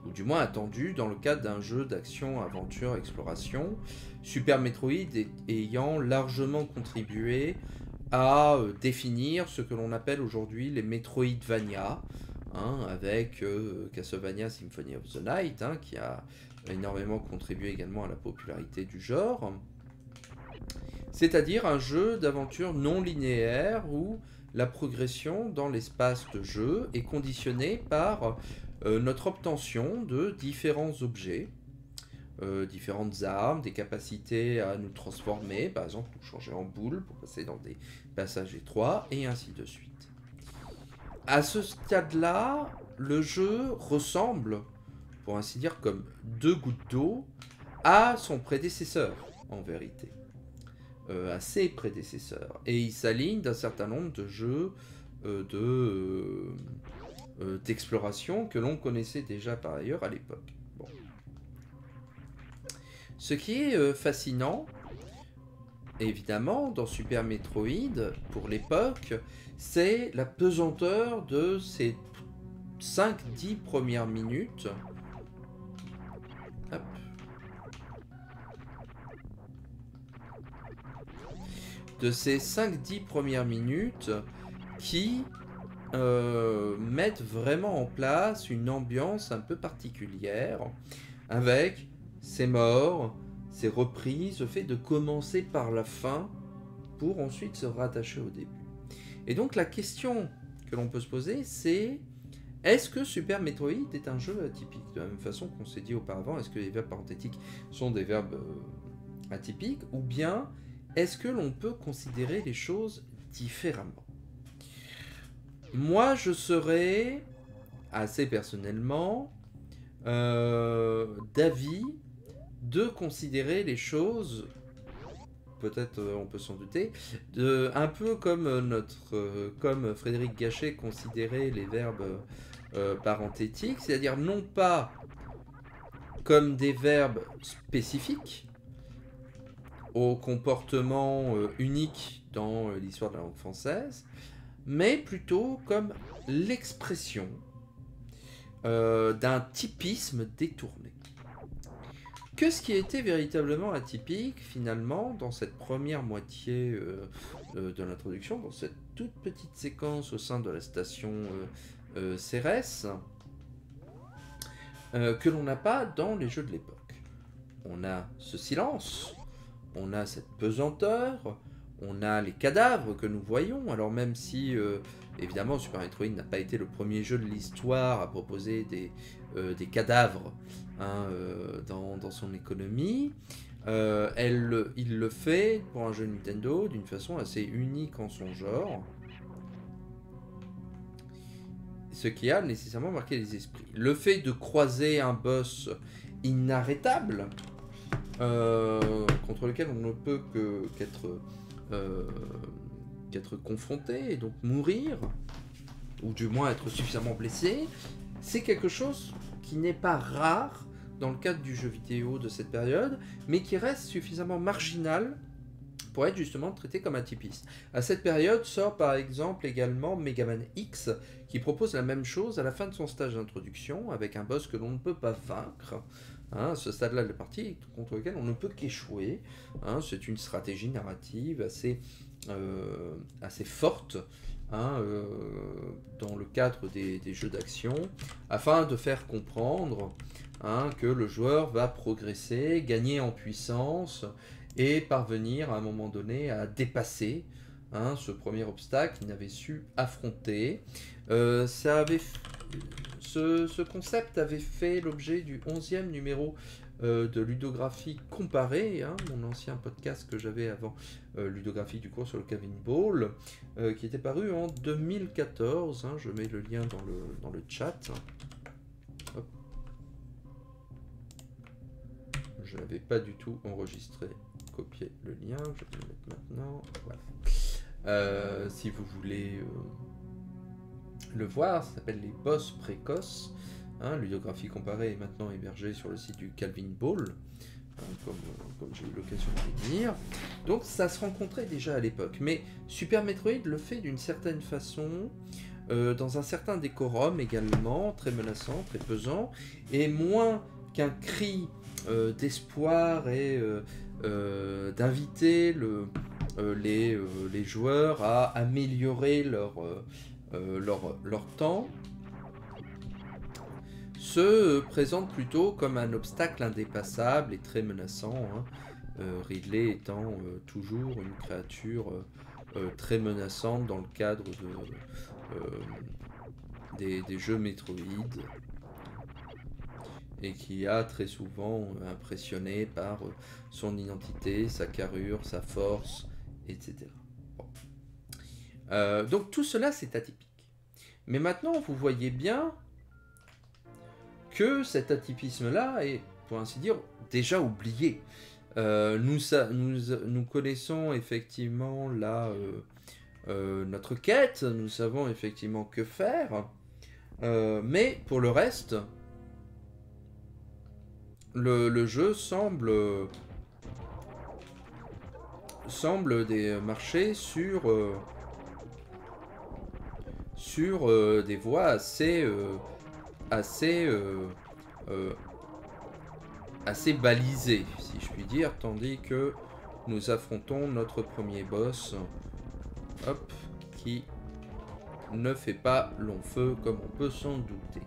ou du moins attendu dans le cadre d'un jeu d'action, aventure, exploration, Super Metroid ayant largement contribué à définir ce que l'on appelle aujourd'hui les Metroidvania, hein, avec Castlevania Symphony of the Night, hein, qui a énormément contribué également à la popularité du genre. C'est-à-dire un jeu d'aventure non linéaire où la progression dans l'espace de jeu est conditionnée par notre obtention de différents objets, différentes armes, des capacités à nous transformer, par exemple nous changer en boule pour passer dans des passages étroits, et ainsi de suite. À ce stade-là, le jeu ressemble, pour ainsi dire, comme deux gouttes d'eau à son prédécesseur, en vérité. À ses prédécesseurs. Et il s'aligne d'un certain nombre de jeux d'exploration que l'on connaissait déjà par ailleurs à l'époque. Bon. Ce qui est fascinant, évidemment, dans Super Metroid, pour l'époque, c'est la pesanteur de ces 5-10 premières minutes. Hop. De ces 5-10 premières minutes qui mettent vraiment en place une ambiance un peu particulière, avec ces morts, ces reprises, le fait de commencer par la fin pour ensuite se rattacher au début. Et donc la question que l'on peut se poser, c'est: est-ce que Super Metroid est un jeu atypique? De la même façon qu'on s'est dit auparavant, est-ce que les verbes parenthétiques sont des verbes atypiques, ou bien est-ce que l'on peut considérer les choses différemment? Moi, je serais, assez personnellement, d'avis de considérer les choses, peut-être on peut s'en douter, un peu comme comme Frédéric Gachet considérait les verbes parenthétiques, c'est-à-dire non pas comme des verbes spécifiques au comportement unique dans l'histoire de la langue française, mais plutôt comme l'expression d'un typisme détourné. Qu'est-ce qui était véritablement atypique, finalement, dans cette première moitié de l'introduction, dans cette toute petite séquence au sein de la station Cérès, que l'on n'a pas dans les jeux de l'époque? On a ce silence, on a cette pesanteur, on a les cadavres que nous voyons, alors même si, évidemment, Super Metroid n'a pas été le premier jeu de l'histoire à proposer des cadavres dans son économie, il le fait pour un jeu Nintendo d'une façon assez unique en son genre, ce qui a nécessairement marqué les esprits. Le fait de croiser un boss inarrêtable, contre lequel on ne peut qu'être confronté, et donc mourir, ou du moins être suffisamment blessé, c'est quelque chose qui n'est pas rare dans le cadre du jeu vidéo de cette période, mais qui reste suffisamment marginal pour être justement traité comme atypiste. À cette période sort par exemple également Mega Man X, qui propose la même chose à la fin de son stage d'introduction, avec un boss que l'on ne peut pas vaincre, ce stade-là de la partie, contre lequel on ne peut qu'échouer. C'est une stratégie narrative assez forte, dans le cadre des jeux d'action, afin de faire comprendre que le joueur va progresser, gagner en puissance, et parvenir à un moment donné à dépasser ce premier obstacle qu'il n'avait su affronter. Ce concept avait fait l'objet du 11e numéro de Ludographie Comparée, mon ancien podcast que j'avais avant Ludographie du cours sur le Calvin Ball, qui était paru en 2014. Je mets le lien dans le chat. Hop. Je n'avais pas du tout enregistré. Copier le lien, je vais le mettre maintenant. Voilà. Si vous voulez le voir, ça s'appelle Les Boss Précoces. Ludographie Comparée est maintenant hébergée sur le site du Calvin Ball, comme j'ai eu l'occasion de le dire. Donc ça se rencontrait déjà à l'époque. Mais Super Metroid le fait d'une certaine façon, dans un certain décorum également, très menaçant, très pesant, et moins qu'un cri d'espoir et d'inviter les joueurs à améliorer leur temps, se présente plutôt comme un obstacle indépassable et très menaçant, Ridley étant toujours une créature très menaçante dans le cadre des jeux Metroid, et qui a très souvent impressionné par son identité, sa carrure, sa force, etc. Bon. Donc tout cela c'est atypique. Mais maintenant vous voyez bien que cet atypisme-là est, pour ainsi dire, déjà oublié. Nous connaissons effectivement notre quête, nous savons effectivement que faire, mais pour le reste, le jeu semble semble marcher sur des voies assez, assez balisées, si je puis dire, tandis que nous affrontons notre premier boss, hop, qui ne fait pas long feu comme on peut s'en douter.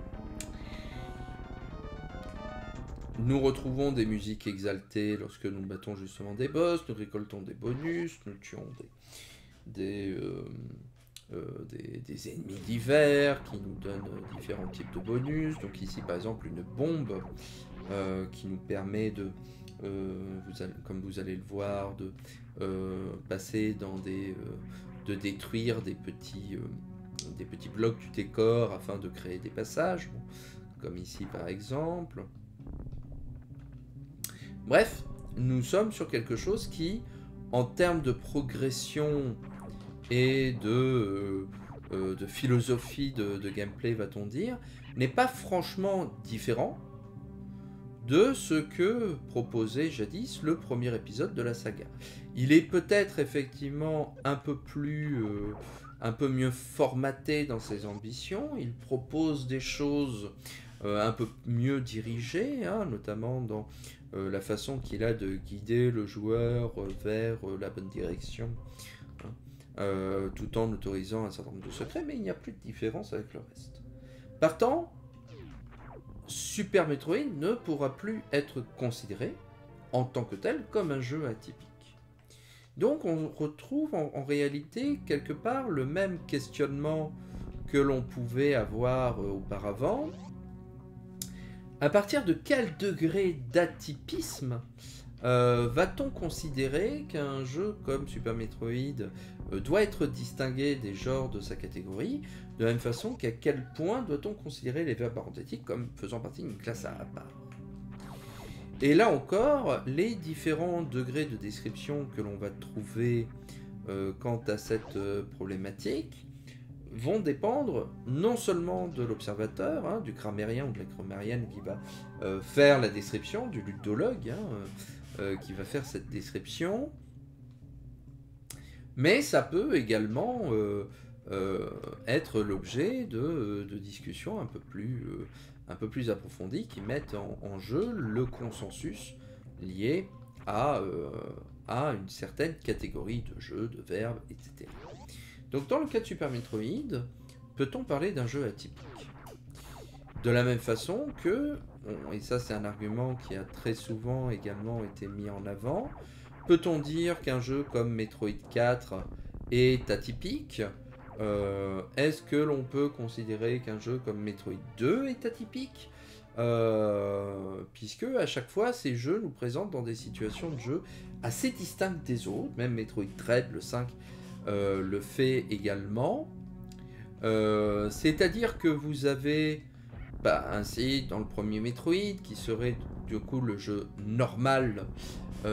Nous retrouvons des musiques exaltées lorsque nous battons justement des boss, nous récoltons des bonus, nous tuons des ennemis divers qui nous donnent différents types de bonus. Donc ici par exemple une bombe qui nous permet de, comme vous allez le voir, de passer dans de détruire des petits blocs du décor afin de créer des passages, bon, comme ici par exemple. Bref, nous sommes sur quelque chose qui, en termes de progression et de philosophie de gameplay, va-t-on dire, n'est pas franchement différent de ce que proposait jadis le premier épisode de la saga. Il est peut-être effectivement un peu mieux formaté dans ses ambitions, il propose des choses un peu mieux dirigées, hein, notamment dans la façon qu'il a de guider le joueur vers la bonne direction, hein, tout en autorisant un certain nombre de secrets, mais il n'y a plus de différence avec le reste. Partant, Super Metroid ne pourra plus être considéré en tant que tel comme un jeu atypique. Donc on retrouve en réalité quelque part le même questionnement que l'on pouvait avoir auparavant. À partir de quel degré d'atypisme va-t-on considérer qu'un jeu comme Super Metroid doit être distingué des genres de sa catégorie, de la même façon qu'à quel point doit-on considérer les verbes parenthétiques comme faisant partie d'une classe à part. Et là encore, les différents degrés de description que l'on va trouver quant à cette problématique vont dépendre non seulement de l'observateur, hein, du grammairien ou de la grammairienne qui va faire la description, du ludologue qui va faire cette description, mais ça peut également être l'objet de discussions un peu plus approfondies qui mettent en jeu le consensus lié à une certaine catégorie de jeux, de verbes, etc. Donc dans le cas de Super Metroid, peut-on parler d'un jeu atypique? De la même façon que, et ça c'est un argument qui a très souvent également été mis en avant, peut-on dire qu'un jeu comme Metroid 4 est atypique? Est-ce que l'on peut considérer qu'un jeu comme Metroid 2 est atypique? Puisque à chaque fois ces jeux nous présentent dans des situations de jeu assez distinctes des autres, même Metroid Dread, le 5, le fait également. C'est-à-dire que vous avez ainsi dans le premier Metroid qui serait du coup le jeu normal,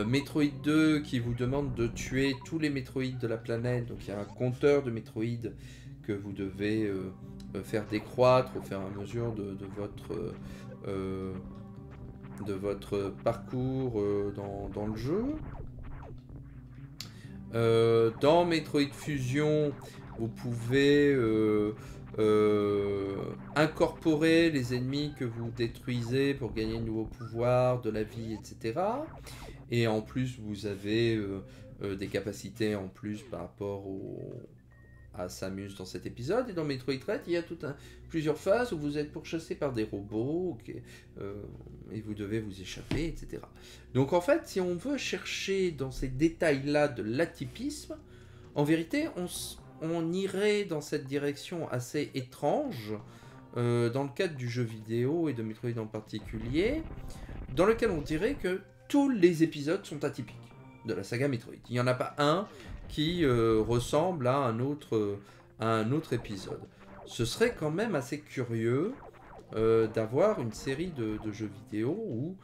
Metroid 2 qui vous demande de tuer tous les Metroid de la planète, donc il y a un compteur de Metroid que vous devez faire décroître au fur et à mesure de votre parcours dans le jeu. Dans Metroid Fusion, vous pouvez incorporer les ennemis que vous détruisez pour gagner de nouveaux pouvoirs, de la vie, etc. Et en plus, vous avez des capacités en plus par rapport à Samus dans cet épisode. Et dans Metroid Dread, il y a plusieurs phases où vous êtes pourchassé par des robots et vous devez vous échapper, etc. Donc en fait, si on veut chercher dans ces détails-là de l'atypisme, en vérité, on irait dans cette direction assez étrange dans le cadre du jeu vidéo et de Metroid en particulier, dans lequel on dirait que tous les épisodes sont atypiques de la saga Metroid. Il n'y en a pas un qui ressemble à un autre épisode. Ce serait quand même assez curieux d'avoir une série de jeux vidéo où,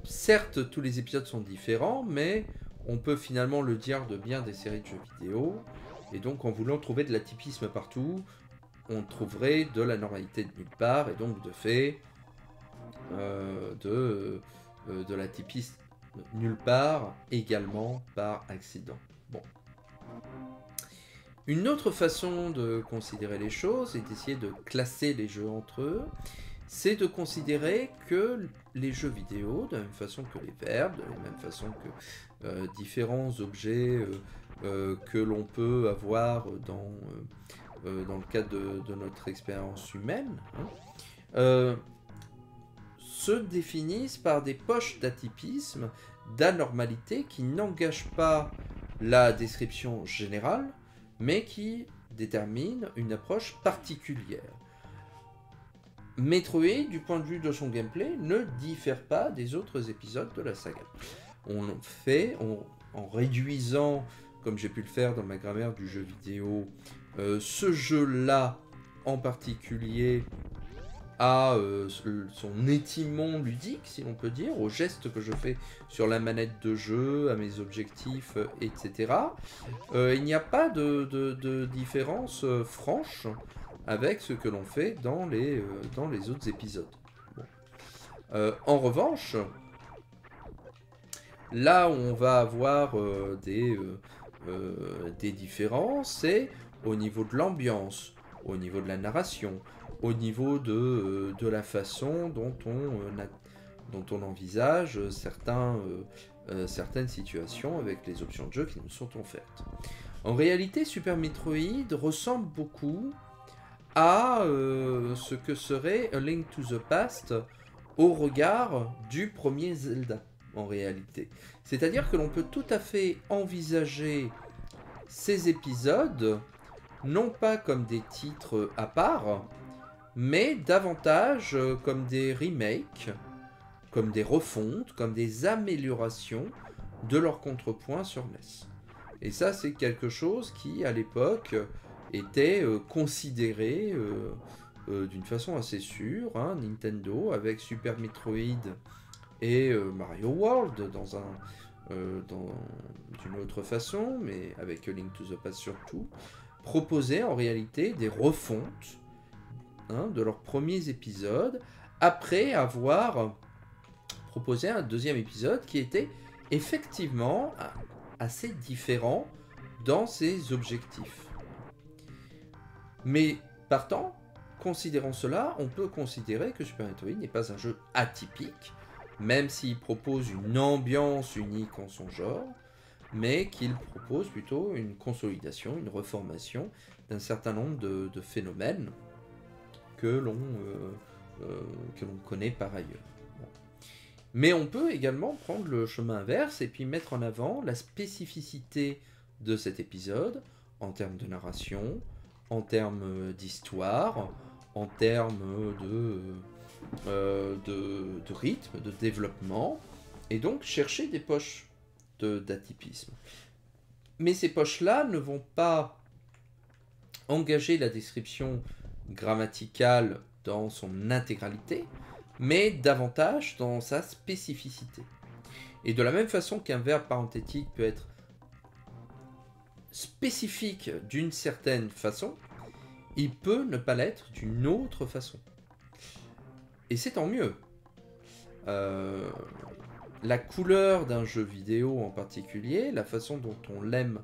certes, tous les épisodes sont différents, mais on peut finalement le dire de bien des séries de jeux vidéo. Et donc, en voulant trouver de l'atypisme partout, on trouverait de la normalité de nulle part, et donc de fait, de l'atypisme nulle part, également par accident. Bon. Une autre façon de considérer les choses et d'essayer de classer les jeux entre eux, c'est de considérer que les jeux vidéo, de la même façon que les verbes, de la même façon que différents objets que l'on peut avoir dans le cadre de notre expérience humaine, hein, se définissent par des poches d'atypisme, d'anormalité qui n'engagent pas la description générale, mais qui déterminent une approche particulière. Metroid, du point de vue de son gameplay, ne diffère pas des autres épisodes de la saga. On fait, en réduisant, comme j'ai pu le faire dans ma grammaire du jeu vidéo, ce jeu-là en particulier à son étimon ludique, si l'on peut dire, aux gestes que je fais sur la manette de jeu, à mes objectifs, etc. Il n'y a pas de différence franche avec ce que l'on fait dans les autres épisodes. Bon. En revanche, là où on va avoir des différences, c'est au niveau de l'ambiance, au niveau de la narration, au niveau de la façon dont on envisage certaines situations avec les options de jeu qui nous sont offertes. En réalité, Super Metroid ressemble beaucoup à ce que serait A Link to the Past au regard du premier Zelda, en réalité. C'est-à-dire que l'on peut tout à fait envisager ces épisodes non pas comme des titres à part, mais davantage comme des remakes, comme des refontes, comme des améliorations de leur contrepoint sur NES. Et ça, c'est quelque chose qui, à l'époque, était considéré d'une façon assez sûre. Hein, Nintendo, avec Super Metroid et Mario World, d'une autre façon, mais avec A Link to the Past surtout, proposait en réalité des refontes de leurs premiers épisodes, après avoir proposé un deuxième épisode qui était effectivement assez différent dans ses objectifs. Mais partant, considérant cela, on peut considérer que Super Metroid n'est pas un jeu atypique, même s'il propose une ambiance unique en son genre, mais qu'il propose plutôt une consolidation, une reformation d'un certain nombre de phénomènes que l'on connaît par ailleurs. Bon. Mais on peut également prendre le chemin inverse et puis mettre en avant la spécificité de cet épisode en termes de narration, en termes d'histoire, en termes de rythme, de développement, et donc chercher des poches d'atypisme. Mais ces poches-là ne vont pas engager la description grammaticale dans son intégralité, mais davantage dans sa spécificité. Et de la même façon qu'un verbe parenthétique peut être spécifique d'une certaine façon, il peut ne pas l'être d'une autre façon. Et c'est tant mieux. La couleur d'un jeu vidéo en particulier, la façon dont on l'aime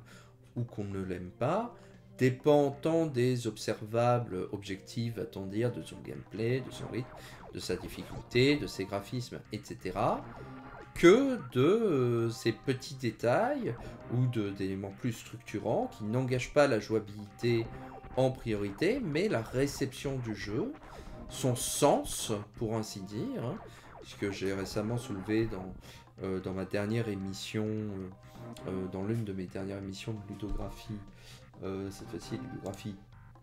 ou qu'on ne l'aime pas, dépend tant des observables objectifs, va-t-on dire, de son gameplay, de son rythme, de sa difficulté, de ses graphismes, etc., que de ces petits détails ou d'éléments plus structurants qui n'engagent pas la jouabilité en priorité, mais la réception du jeu, son sens, pour ainsi dire, hein, puisque j'ai récemment soulevé dans ma dernière émission, dans l'une de mes dernières émissions de ludographie, cette fois-ci ludographie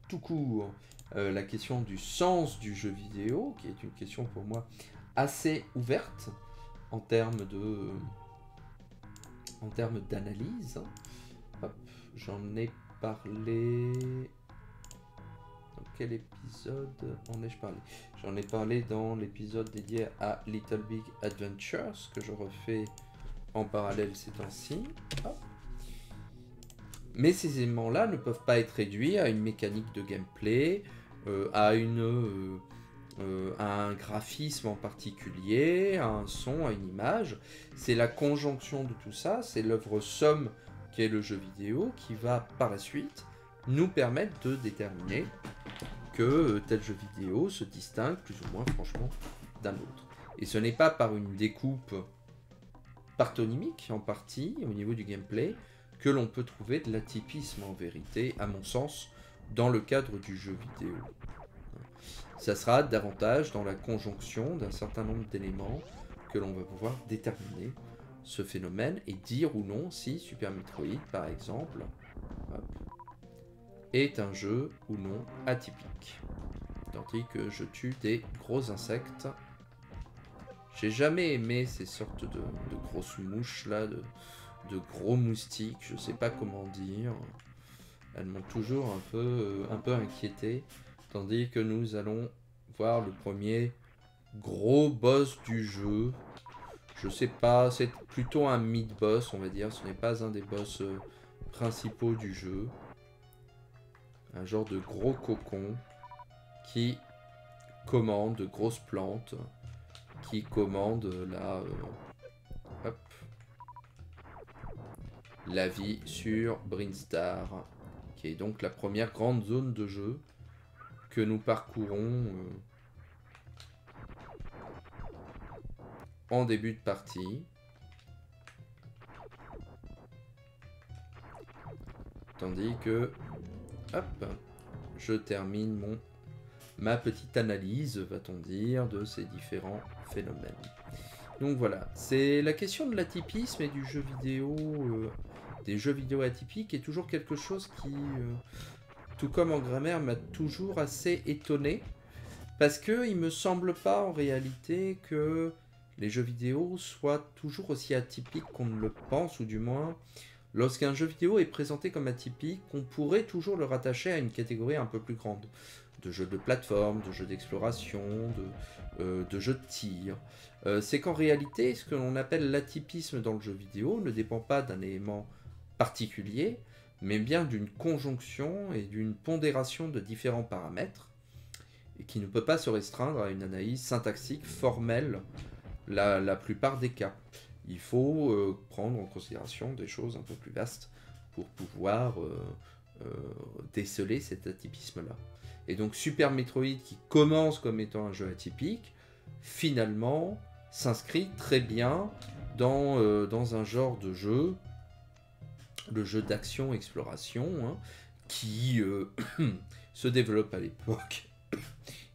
tout court, la question du sens du jeu vidéo, qui est une question pour moi assez ouverte en termes d'analyse. Hop, j'en ai parlé... Dans quel épisode en ai-je parlé? J'en ai parlé dans l'épisode dédié à Little Big Adventures, que je refais en parallèle ces temps-ci. Mais ces éléments-là ne peuvent pas être réduits à une mécanique de gameplay, à un graphisme en particulier, à un son, à une image. C'est la conjonction de tout ça, c'est l'œuvre somme qui est le jeu vidéo, qui va par la suite nous permettre de déterminer que tel jeu vidéo se distingue plus ou moins franchement d'un autre. Et ce n'est pas par une découpe partonymique en partie au niveau du gameplay que l'on peut trouver de l'atypisme en vérité, à mon sens, dans le cadre du jeu vidéo. Ça sera davantage dans la conjonction d'un certain nombre d'éléments que l'on va pouvoir déterminer ce phénomène et dire ou non si Super Metroid, par exemple, hop, est un jeu ou non atypique. Tandis que je tue des gros insectes. J'ai jamais aimé ces sortes de grosses mouches là, de gros moustiques, je sais pas comment dire. Elles m'ont toujours un peu inquiété. Tandis que nous allons voir le premier gros boss du jeu. Je sais pas, c'est plutôt un mid-boss, on va dire. Ce n'est pas un des boss principaux du jeu. Un genre de gros cocon qui commande de grosses plantes, qui commande la vie sur Brinstar, qui est donc la première grande zone de jeu que nous parcourons en début de partie. Tandis que, hop, je termine ma petite analyse, va-t-on dire, de ces différents phénomènes. Donc voilà, c'est la question de l'atypisme et du jeu vidéo, des jeux vidéo atypiques est toujours quelque chose qui, tout comme en grammaire, m'a toujours assez étonné. Parce que il me semble pas en réalité que les jeux vidéo soient toujours aussi atypiques qu'on ne le pense, ou du moins, lorsqu'un jeu vidéo est présenté comme atypique, on pourrait toujours le rattacher à une catégorie un peu plus grande. De jeux de plateforme, de jeux d'exploration, de jeux de tir. C'est qu'en réalité, ce que l'on appelle l'atypisme dans le jeu vidéo ne dépend pas d'un élément particulier, mais bien d'une conjonction et d'une pondération de différents paramètres, et qui ne peut pas se restreindre à une analyse syntaxique formelle la plupart des cas. Il faut prendre en considération des choses un peu plus vastes pour pouvoir déceler cet atypisme-là. Et donc Super Metroid, qui commence comme étant un jeu atypique, finalement s'inscrit très bien dans un genre de jeu, le jeu d'action-exploration, hein, qui se développe à l'époque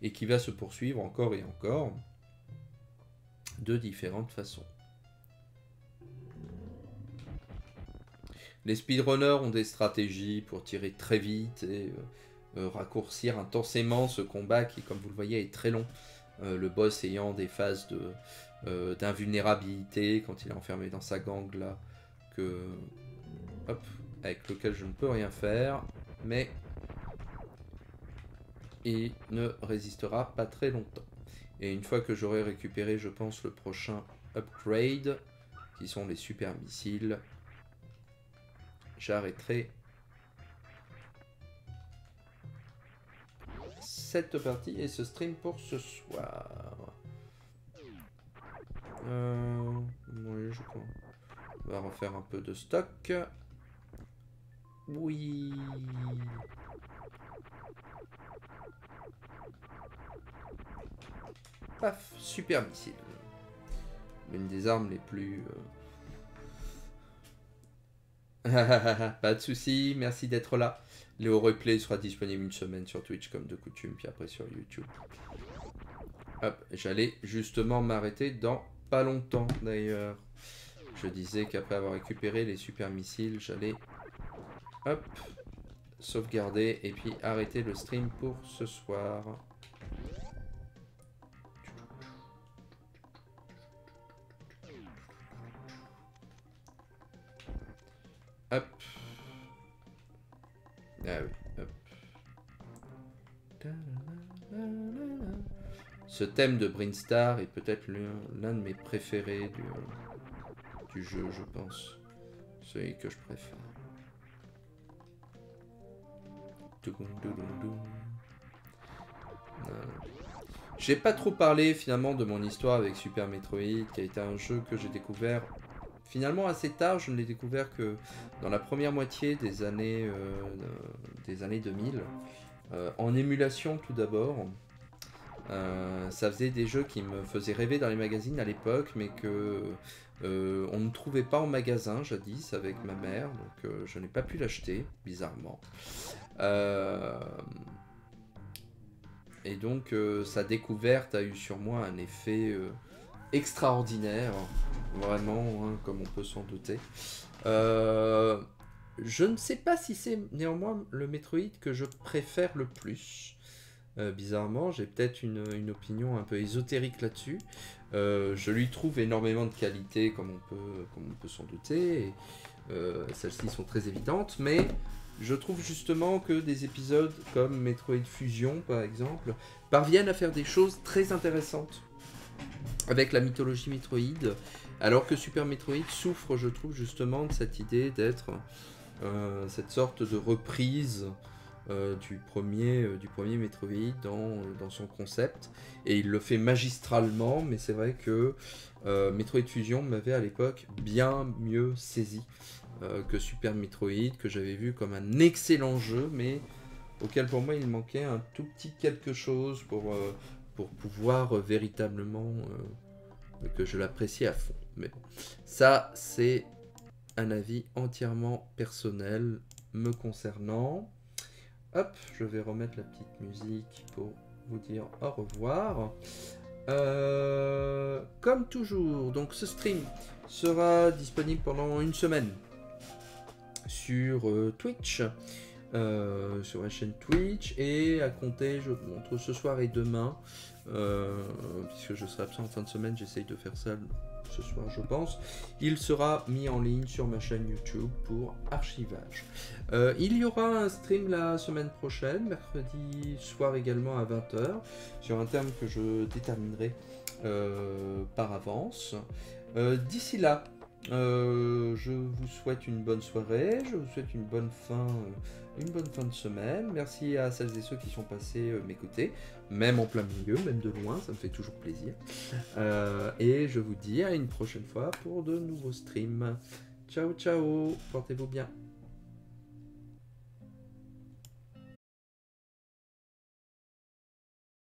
et qui va se poursuivre encore et encore de différentes façons. Les speedrunners ont des stratégies pour tirer très vite et raccourcir intensément ce combat qui, comme vous le voyez, est très long. Le boss ayant des phases d'invulnérabilité quand il est enfermé dans sa gangue là, avec lequel je ne peux rien faire, mais il ne résistera pas très longtemps. Et une fois que j'aurai récupéré, je pense, le prochain upgrade, qui sont les super missiles, j'arrêterai cette partie et ce stream pour ce soir. Oui, je crois. On va refaire un peu de stock. Oui. Paf, super missile. L'une des armes les plus... Pas de soucis, merci d'être là. Le replay sera disponible une semaine sur Twitch comme de coutume, puis après sur YouTube. Hop, j'allais justement m'arrêter dans pas longtemps d'ailleurs. Je disais qu'après avoir récupéré les super missiles, j'allais hop, sauvegarder et puis arrêter le stream pour ce soir. Hop. Ah oui, hop. Ce thème de Brinstar est peut-être l'un de mes préférés du jeu, je pense. Celui que je préfère. J'ai pas trop parlé finalement de mon histoire avec Super Metroid, qui a été un jeu que j'ai découvert finalement assez tard, je ne l'ai découvert que dans la première moitié des années 2000, en émulation tout d'abord. Ça faisait des jeux qui me faisaient rêver dans les magazines à l'époque, mais que on ne trouvait pas en magasin jadis avec ma mère, donc je n'ai pas pu l'acheter, bizarrement. Et donc sa découverte a eu sur moi un effet extraordinaire, vraiment, hein, comme on peut s'en douter. Je ne sais pas si c'est néanmoins le Metroid que je préfère le plus. Bizarrement, j'ai peut-être une opinion un peu ésotérique là-dessus. Je lui trouve énormément de qualités, comme on peut s'en douter. Et, celles-ci sont très évidentes, mais je trouve justement que des épisodes comme Metroid Fusion, par exemple, parviennent à faire des choses très intéressantes avec la mythologie Metroid, alors que Super Metroid souffre, je trouve, justement de cette idée d'être cette sorte de reprise du premier Metroid dans son concept, et il le fait magistralement, mais c'est vrai que Metroid Fusion m'avait à l'époque bien mieux saisi que Super Metroid, que j'avais vu comme un excellent jeu, mais auquel pour moi il manquait un tout petit quelque chose pour pouvoir véritablement que je l'apprécie à fond. Mais bon, ça c'est un avis entièrement personnel me concernant. Hop, je vais remettre la petite musique pour vous dire au revoir. Comme toujours, donc ce stream sera disponible pendant une semaine sur Twitch, sur la chaîne Twitch, et à compter entre ce soir et demain, puisque je serai absent en fin de semaine, j'essaye de faire ça ce soir je pense, il sera mis en ligne sur ma chaîne YouTube pour archivage. Il y aura un stream la semaine prochaine, mercredi soir également à 20h, sur un terme que je déterminerai par avance. D'ici là, je vous souhaite une bonne soirée, je vous souhaite une bonne fin de semaine. Merci à celles et ceux qui sont passés m'écouter, même en plein milieu, même de loin, ça me fait toujours plaisir. Et je vous dis à une prochaine fois pour de nouveaux streams. Ciao ciao, portez-vous bien.